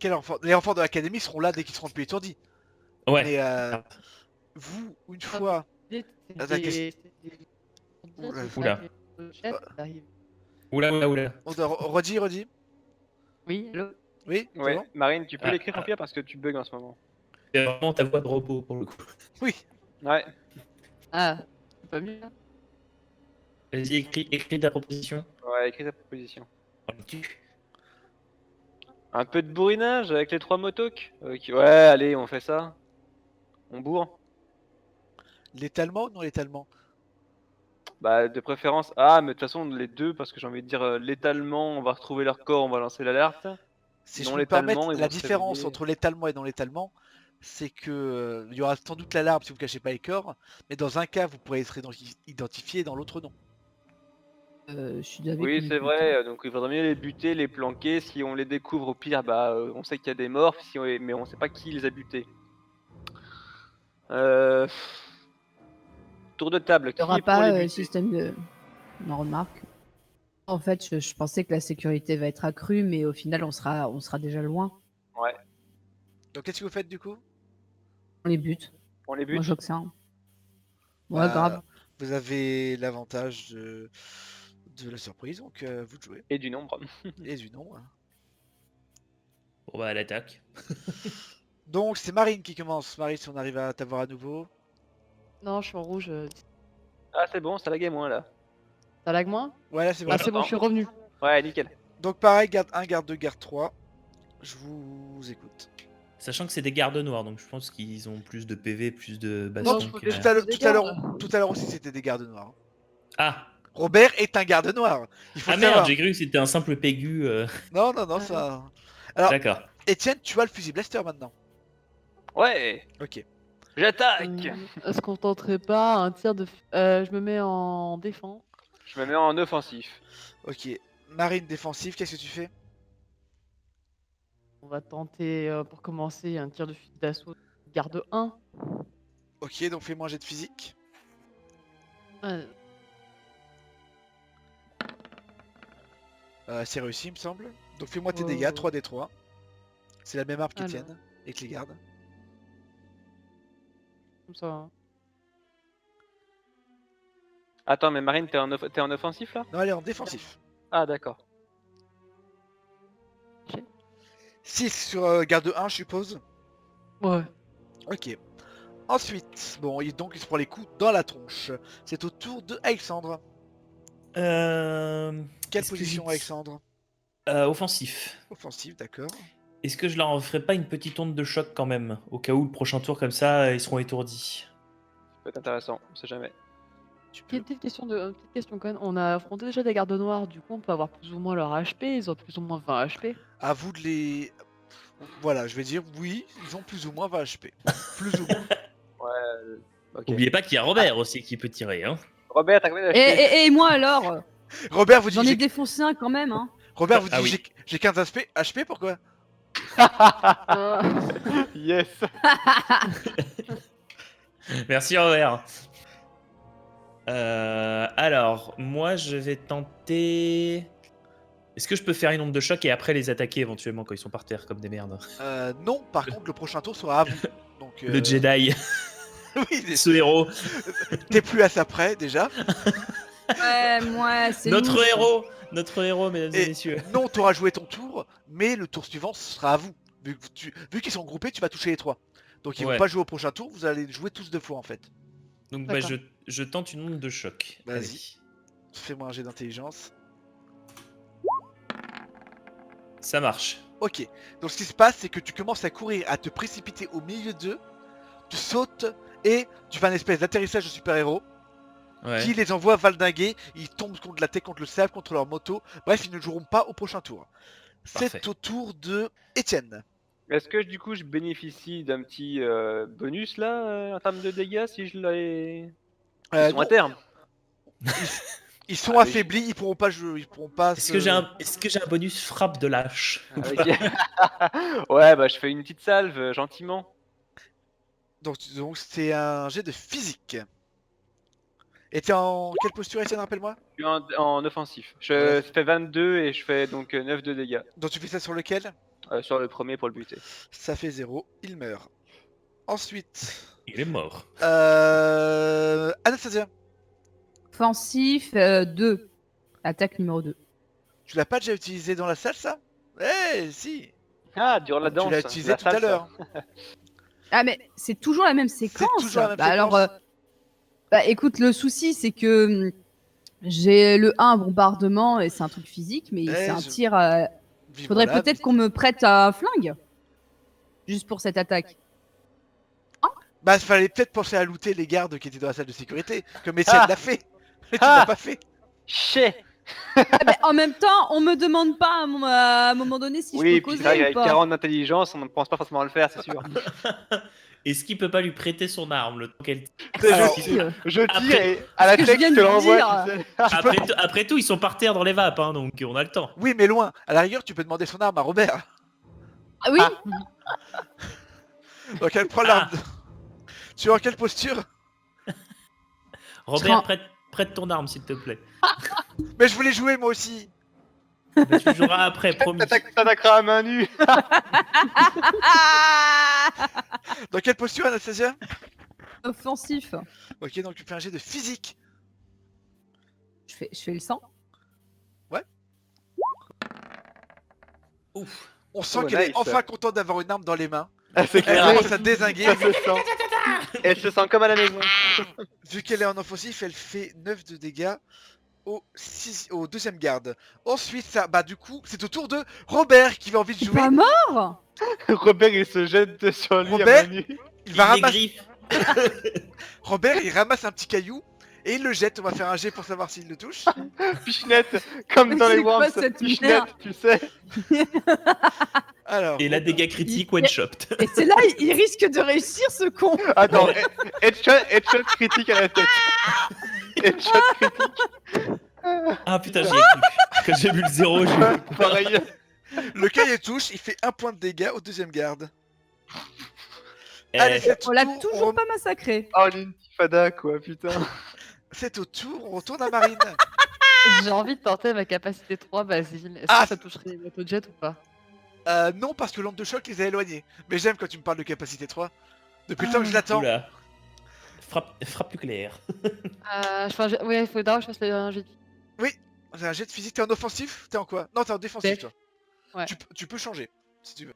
Quel enfant? Les enfants de l'académie seront là dès qu'ils seront plus étourdis. Ouais. Mais vous, une fois... Oula. Oula. Redis. Oui, allô. Oui, c'est Ouais, bon Marine, tu peux Ah, l'écrire en pierre parce que tu bugs en ce moment. C'est vraiment ta voix de robot pour le coup. Oui. Ouais. Ah, c'est pas mieux là. Vas-y, écris ta proposition. Ouais, écris ta proposition. Un peu de bourrinage avec les trois motocs. Ok, ouais, allez, on fait ça. On bourre. L'étalement ou non l'étalement? Bah, de préférence. Ah, mais de toute façon, les deux, parce que j'ai envie de dire létalement, on va retrouver leur corps, on va lancer l'alerte. Si Non je peux me permettre, létalement, ils la vont se différence réveiller. entre l'étalement et non l'étalement, c'est que il y aura sans doute l'alarme si vous cachez pas les corps, mais dans un cas vous pourrez être identifié et dans l'autre non. Je suis d'accord. Oui, c'est vrai, donc il vaudrait mieux les buter, les planquer. Si on les découvre, au pire, bah, on sait qu'il y a des morts, mais on sait pas qui les a butés. Euh, Tour de table, Il qui n'y aura est pour les pas buter? système de. On remarque. En fait, je pensais que la sécurité va être accrue, mais au final, on sera déjà loin. Ouais, Donc qu'est-ce que vous faites du coup? On les bute. on les Moi, bute. je vois que ça. Ouais, Bah, grave. Vous avez l'avantage de la surprise, donc vous de jouez. Et du nombre. Et du nom. Hein. Bon bah à l'attaque. Donc c'est Marine qui commence. Marine, si on arrive à t'avoir à nouveau. Non, je suis en rouge. Ah, c'est bon, ça laguait moins là. Ça lag moins? Ouais, là c'est bon. Ah, c'est bon, je suis revenu. Ouais, nickel. Donc pareil, garde 1, garde 2, garde 3. Je vous écoute. Sachant que c'est des gardes noirs, donc je pense qu'ils ont plus de PV, plus de Non, baston. je peux que- déjà- Tout à l'heure- des tout à l'heure gardes. tout à l'heure aussi c'était des gardes noirs. Ah, Robert est un garde noir. Il faut ah le merde, savoir. j'ai cru que c'était un simple pégu. Non, non, non, Ah, ça. Alors, D'accord. Étienne, tu as le fusil blaster maintenant. Ouais, Ok. j'attaque. Est-ce qu'on tenterait pas un tir de. Je me mets en défense. Je me mets en offensif. Ok. Marine défensive, qu'est-ce que tu fais? On va tenter pour commencer un tir de fusil d'assaut. Garde 1. Ok, donc fais-moi un jet de physique. C'est réussi, il me semble. Donc fais-moi tes dégâts, 3d3. C'est la même arme Alors. qu'Étienne et que les gardes. Comme ça. Hein. Attends, mais Marine, t'es en offensif là? Non, elle est en défensif. Ah, d'accord. 6 sur garde 1, je suppose. Ouais. Ok. Ensuite, bon, donc il se prend les coups dans la tronche. C'est au tour de Alexandre. Quelle Est-ce que position, j'ai- Alexandre? Offensif. Offensive, d'accord. Est-ce que je leur ferai pas une petite onde de choc quand même, au cas où le prochain tour comme ça, ils seront étourdis. Ça peut être intéressant, on sait jamais. Tu peux. Petite question quand même. On a affronté déjà des gardes noirs, du coup on peut avoir plus ou moins leur HP. Ils ont plus ou moins 20 HP. À vous de les. Voilà, je vais dire oui, ils ont plus ou moins 20 HP. Plus ou moins. Ok. Oubliez pas qu'il y a Robert aussi qui peut tirer. Hein. Robert, t'as combien Et, d'HP? et moi alors Robert vous dit J'en ai j'ai- défoncé un quand même, hein. Robert vous dit Ah oui. j'ai 15 HP, pourquoi? Ah. Yes. Merci Robert. Alors, moi je vais tenter. Est-ce que je peux faire une onde de choc et après les attaquer éventuellement quand ils sont par terre comme des merdes? Non, par contre le prochain tour sera à vous. Donc, Le Jedi, oui, ce héros. t'es plus à ça près déjà. Ouais, moi, c'est Notre louche. héros, mesdames et Et messieurs. non, t'auras joué ton tour, mais le tour suivant ce sera à vous. Vu qu'ils sont groupés, tu vas toucher les trois. Donc ils Ouais. vont pas jouer au prochain tour, vous allez jouer tous deux fois en fait. Donc bah, D'accord. je tente une onde de choc. Vas-y. Allez. Fais-moi un jet d'intelligence. Ça marche. Ok, donc ce qui se passe, c'est que tu commences à courir, à te précipiter au milieu d'eux, tu sautes et tu fais un espèce d'atterrissage de super-héros Ouais. qui les envoie valdinguer, ils tombent contre la tête, contre le sable, contre leur moto, bref, ils ne joueront pas au prochain tour. C'est Parfait. au tour de Étienne. Est-ce que du coup je bénéficie d'un petit bonus là en termes de dégâts si je les. Ils sont Non, à terme. ils sont Ah oui. affaiblis, ils pourront pas jouer, ils pourront pas Est-ce que j'ai un bonus frappe de lâche? Ok. Ouais, bah je fais une petite salve gentiment. Donc c'est un jet de physique. Et t'es en quelle posture, Étienne, rappelle-moi? Je suis en offensif. Je fais 22 et je fais donc 9 de dégâts. Donc tu fais ça sur lequel? Sur le premier pour le buter. Ça fait 0, il meurt. Ensuite, Il est mort. Anastasia, Offensif 2. Attaque numéro 2. tu l'as pas déjà utilisé dans la salle, ça? Eh, si. Ah, durant la danse. Tu l'as utilisé la tout à salsa. l'heure. Ah, mais c'est toujours la même séquence. toujours la même Bah, séquence. alors, bah, écoute, le souci, c'est que j'ai le 1 bombardement et c'est un truc physique, mais Eh, c'est un je- tir. Vivre Faudrait là, peut-être qu'on me prête un flingue. Juste pour cette attaque. Bah, il fallait peut-être penser à looter les gardes qui étaient dans la salle de sécurité, comme Étienne l'a fait. Mais tu l'as pas fait. Chais. Ah, mais en même temps, on me demande pas à un moment donné si Oui, je peux puis causer c'est vrai ou qu'avec pas. 40 d'intelligence, on ne pense pas forcément à le faire, c'est sûr. Est-ce qu'il peut pas lui prêter son arme le temps qu'elle... Alors, Je tire Après- et à la que je tête, viens je te de l'envoie, dire. tu sais. Après tout, ils sont par terre dans les vapes, hein, donc on a le temps. Oui, mais loin. À la rigueur, tu peux demander son arme à Robert. Ah oui. Donc elle prend l'arme. Tu es en quelle posture? Robert, Tra- prête ton arme, s'il te plaît. Mais je voulais jouer moi aussi. Mais tu joueras après, promis. T'attaqueras à main nue. Dans quelle posture, Anastasia? Offensif. Ok, donc tu fais un jet de physique. Je fais le sang. Ouf. On sent Oh, qu'elle est nice. enfin contente d'avoir une arme dans les mains. Ah, c'est Elle clair. commence à dézinguer. Ça se sent. Elle se sent comme à la maison. Vu qu'elle est en offensif, elle fait 9 de dégâts au deuxième garde. Ensuite, ça, bah du coup, c'est au tour de Robert qui va envie de Il est jouer. pas mort. Robert, il se jette sur lui Robert à main nue. Il va les ramasser... griffes. Robert, il ramasse un petit caillou et il le jette. On va faire un jet pour savoir s'il le touche. Pichenette, comme dans C'est les quoi Worms. cette Pichenette, merde tu sais. Alors, Et la dégâts critiques one shot. Et c'est là, il risque de réussir ce con. Attends, headshot critique à la tête. Headshot critique. Ah putain, j'y ai cru. Quand j'ai vu le 0, j'ai vu. Pareil. le caillou touche, il fait 1 point de dégâts au deuxième garde. Eh, Allez, c'est On au l'a tour. toujours pas massacré. Oh, l'intifada, quoi, putain. C'est au tour. On retourne à Marine. J'ai envie de tenter ma capacité 3, Basile. Est-ce Ah, que ça toucherait l'autojet ou pas? Non, parce que l'onde de choc les a éloignés. Mais j'aime quand tu me parles de capacité 3. Depuis le temps que je l'attends. Oula. Frappe nucléaire. Je fais un jet... Ouais, il faut d'abord que je fasse un jet de... C'est un jet de physique. T'es en offensif? T'es en quoi? Non, t'es en défensif, Def. toi. Ouais. Tu peux changer, si tu veux.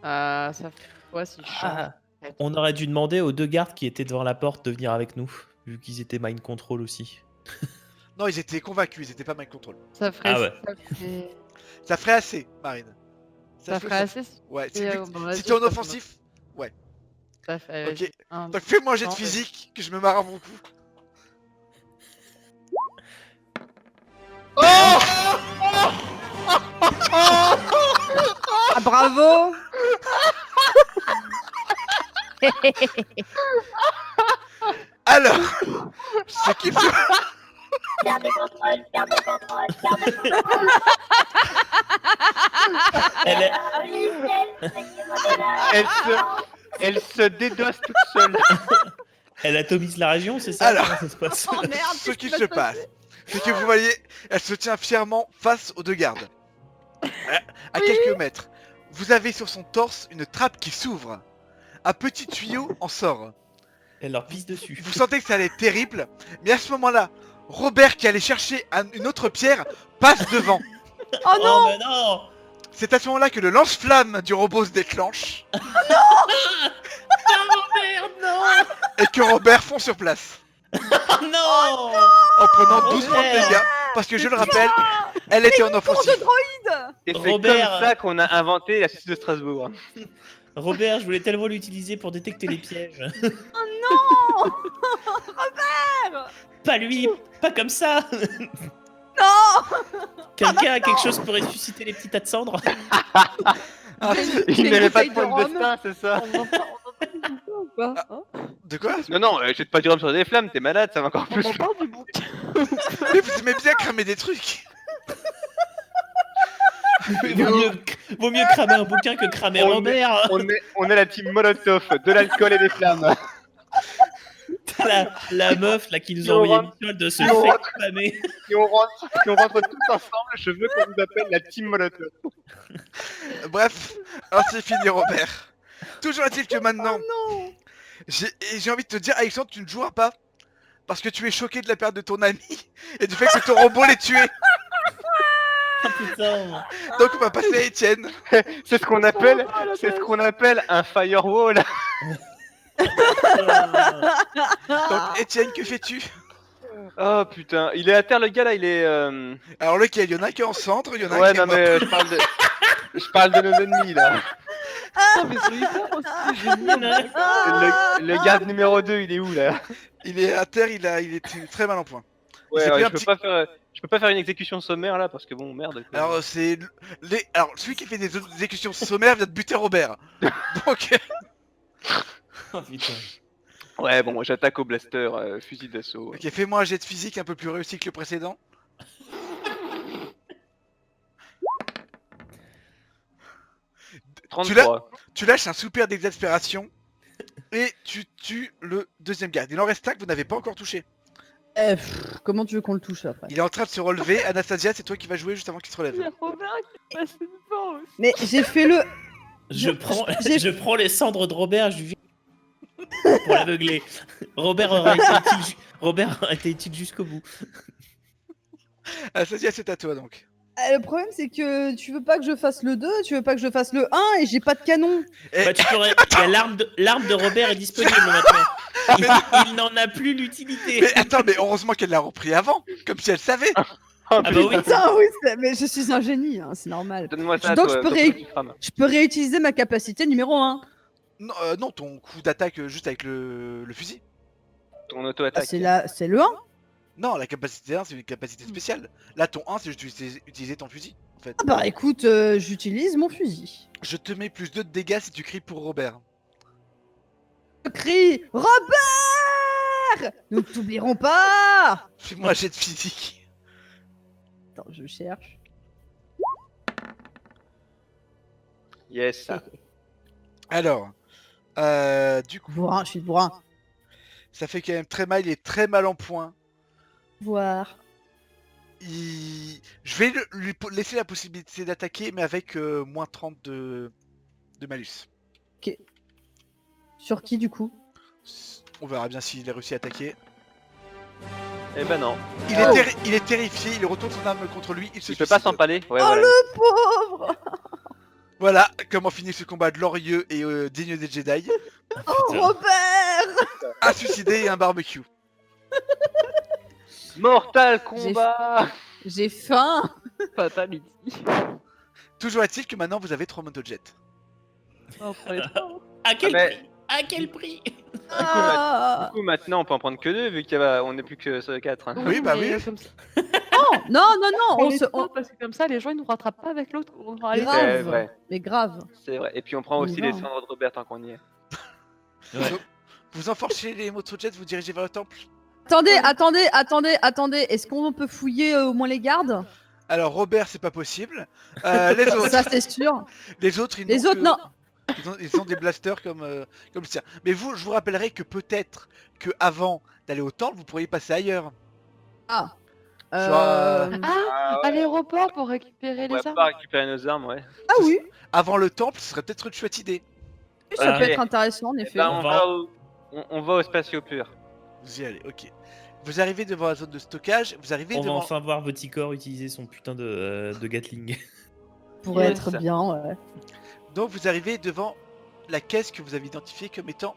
Ça fait quoi si je change? Ah. On aurait dû demander aux 2 gardes qui étaient devant la porte de venir avec nous, vu qu'ils étaient mind control aussi. Non, ils étaient convaincus, ils étaient pas mind control. Ça ferait... Ah ouais. Ça ferait assez, Marine. Ça ferait assez si... Ouais, Et, si, bon, vas-y, si t'es en je passe offensif. Ça fait... Ok. vas-y. Un, Donc fais-moi un jet de Non, mais- physique, que je me marre à mon coup. Ah bravo. Alors, ce qu'il faut... Elle est- Elle se dédosse toute seule. Elle atomise la région, c'est ça? Alors. Comment ça se passe? Oh merde. Ce qu'est-ce qui va se passer passe, c'est que vous voyez, elle se tient fièrement face aux 2 gardes. À quelques mètres, vous avez sur son torse une trappe qui s'ouvre. Un petit tuyau en sort. Elle leur pisse dessus. Vous sentez que ça allait être terrible, mais à ce moment-là, Robert qui allait chercher une autre pierre passe devant. Oh non. Oh mais non! C'est à ce moment-là que le lance-flamme du robot se déclenche Oh merde, non! et que Robert fond sur place Oh non! en prenant 12 points de Robert. dégâts parce que je le rappelle, elle était en Tour offensive. de droïde. Et c'est Robert. comme ça qu'on a inventé la Suisse de Strasbourg. Robert, je voulais tellement l'utiliser pour détecter les pièges. Non. Robert. Pas lui, pas comme ça. Non. Quelqu'un a quelque chose pour ressusciter les petits tas de cendres? Il n'avait pas de point de destin, c'est ça? On entend du bouquin ou pas hein? De quoi? Non, non, je vais pas du rhum sur des flammes, t'es malade, ça va encore On plus. en parle du bouquin. Mais vous aimez bien cramer des trucs. Vaut mieux cramer un bouquin que cramer On Robert. On est la team Molotov, de l'alcool et des flammes. La meuf là qui nous a Yo, envoyé Ron. Michel de se Yo, faire Ron. cramer. Si on rentre tous ensemble, je veux qu'on nous appelle la team Molotov. Bref, ainsi finit Robert. Toujours est-il que maintenant, Non. j'ai envie de te dire, Alexandre, tu ne joueras pas. Parce que tu es choqué de la perte de ton ami et du fait que ton robot l'ait tué. Oh, putain. Donc on va passer à Étienne. C'est ce qu'on appelle un firewall. Donc Étienne, que fais-tu? Oh putain, il est à terre le gars là, il est. Alors lequel? Il y en a un qui est en centre, il y en a un Ouais, qui est non mort. mais je parle de nos ennemis là. Non, mais c'est hyper aussi génial. Le garde numéro 2, il est où là? Il est à terre, il est très mal en point. Ouais, s'est pris je un peux petit- pas faire. Je peux pas faire une exécution sommaire là parce que bon merde. quoi. Alors c'est alors celui qui fait des exécutions sommaires vient de buter Robert. Donc Oh putain. Ouais, bon, j'attaque au blaster, fusil d'assaut. Ok, fais-moi un jet de physique un peu plus réussi que le précédent. Tu 33. Tu lâches un soupir d'exaspération et tu tues le deuxième garde. Il en reste un que vous n'avez pas encore touché. Comment tu veux qu'on le touche après? Il est en train de se relever. Anastasia, c'est toi qui vas jouer juste avant qu'il se relève. Il y a Robert qui passe une fois aussi. Mais j'ai fait le. Je prends, j'ai- je prends les cendres de Robert, je lui pour l'aveugler. Robert aurait été utile jusqu'au bout. Anastasia, c'est à toi donc. Le problème, c'est que tu veux pas que je fasse le 2, tu veux pas que je fasse le 1 et j'ai pas de canon. Eh, Bah, tu pourrais... Il y a l'arme de Robert est disponible maintenant. Il n'en a plus l'utilité. mais attends, mais heureusement qu'elle l'a repris avant, comme si elle savait. Oh, Ah bah oui. Putain, oui, mais je suis un génie, hein, c'est normal. Donne-moi ça, Donc, toi, je peux toi, ré- tu crames. Je peux réutiliser ma capacité numéro 1. Non, non, ton coup d'attaque juste avec le fusil. Ton auto-attaque. C'est le 1. Non, la capacité 1, c'est une capacité spéciale. Là, ton 1, c'est juste utiliser ton fusil, en fait. Ah bah écoute, j'utilise mon fusil. Je te mets plus 2 de dégâts si tu cries pour Robert. Je crie Robert! Nous ne t'oublierons pas! Fais-moi un jet de physique. Attends, je cherche. Yes. Alors, du coup, Bourrin, je suis bourrin. ça fait quand même très mal, il est très mal en point. Voir. Je vais lui laisser la possibilité d'attaquer, mais avec moins 30 de malus. Sur qui du coup? On verra bien s'il a réussi à attaquer. Eh ben non. Il est terrifié, il retourne son arme contre lui, il se Il peut pas suicide. s'empaler. Ouais, Oh, voilà. Pauvre! Voilà comment finit ce combat glorieux et digne des Jedi. Oh, Robert! Un suicidé et un barbecue. Mortal Kombat. J'ai faim! Fatality. Toujours est-il que maintenant vous avez 3 motojets. On prend les trois. À quel mais- prix? À quel prix? Ah. Du coup, maintenant, on peut en prendre que 2 vu qu'on n'est plus que sur 4. Hein. Oui, bah mais oui. Comme ça, Non, non, non, on on les se. prend parce que comme ça, les gens ils nous rattrapent pas avec l'autre. On va aller Grave. C'est vrai. Mais grave. C'est vrai. Et puis on prend On aussi y les va, hein. cendres de Robert tant qu'on y est. Ouais. Vous enforchez les motojets, vous dirigez vers le temple. Attendez. Est-ce qu'on peut fouiller au moins les gardes? Alors Robert, c'est pas possible. Les autres, Ça, c'est sûr. les autres, ils Les n'ont autres, que- non. ils ont des blasters comme le sien. Mais vous, je vous rappellerai que peut-être que avant d'aller au temple, vous pourriez passer ailleurs. Ah. Soit- Ah, à l'aéroport pour récupérer On pourrait les armes. pas récupérer nos armes, ouais. Ah oui, Avant le temple, ce serait peut-être une chouette idée. ça peut Ok. être intéressant en Eh effet. ben, On on va- va au... on va au spatio pur. Vous y allez, ok. Vous arrivez devant la zone de stockage, vous arrivez On va devant... enfin voir Voticor utiliser son putain de Gatling. Pourrait Yes. être bien, ouais. Donc vous arrivez devant la caisse que vous avez identifiée comme étant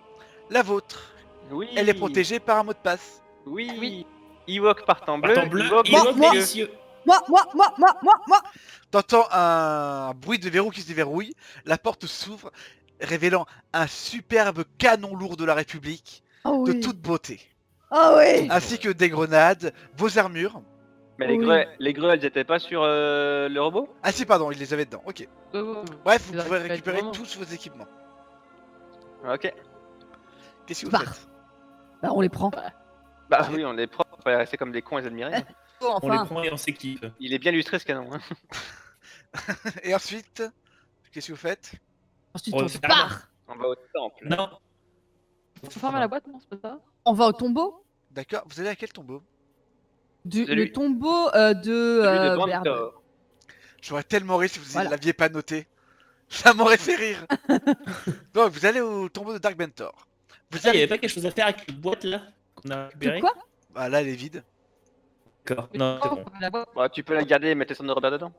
la vôtre. Oui. Elle est protégée par un mot de passe. Oui. Oui. Ewok partant bleu. Partant bleu, Ewok il Moi, est moi. délicieux. Moi. T'entends un bruit de verrou qui se déverrouille, la porte s'ouvre, révélant un superbe canon lourd de la République, Oh de oui. toute beauté, Ah oui. ainsi que des grenades, vos armures. Mais Oui. les greux, elles étaient pas sur le robot? Ah si, pardon, il les avait dedans, ok. Ouais. Bref, vous Il a pouvez récupéré récupérer vraiment. tous vos équipements. Ok. Qu'est-ce que vous Bah. faites? Bah, on les prend. Bah oui, on les prend, on va pas rester comme des cons et les admirer. Oh, On les enfin. prend et on s'équipe. Il est bien illustré ce canon. Hein. Et ensuite, qu'est-ce que vous faites? Ensuite, On on va se faire- part. On va au temple. Non. Faut fermer la boîte, non, c'est pas ça? On va au tombeau. D'accord, vous allez à quel tombeau? Celui- Le tombeau de Celui de merde. Bantor. J'aurais tellement ri si vous Voilà. l'aviez pas noté. Ça m'aurait fait rire. Donc vous allez au tombeau de Dark Bentor. Vous Ah, il y avait arrivez... pas quelque chose à faire avec cette boîte là qu'on a De récupérée? quoi? Bah là elle est vide. D'accord. Non, c'est bon. La boîte. Bah, tu peux la garder et mettre les cendres de Robert dedans.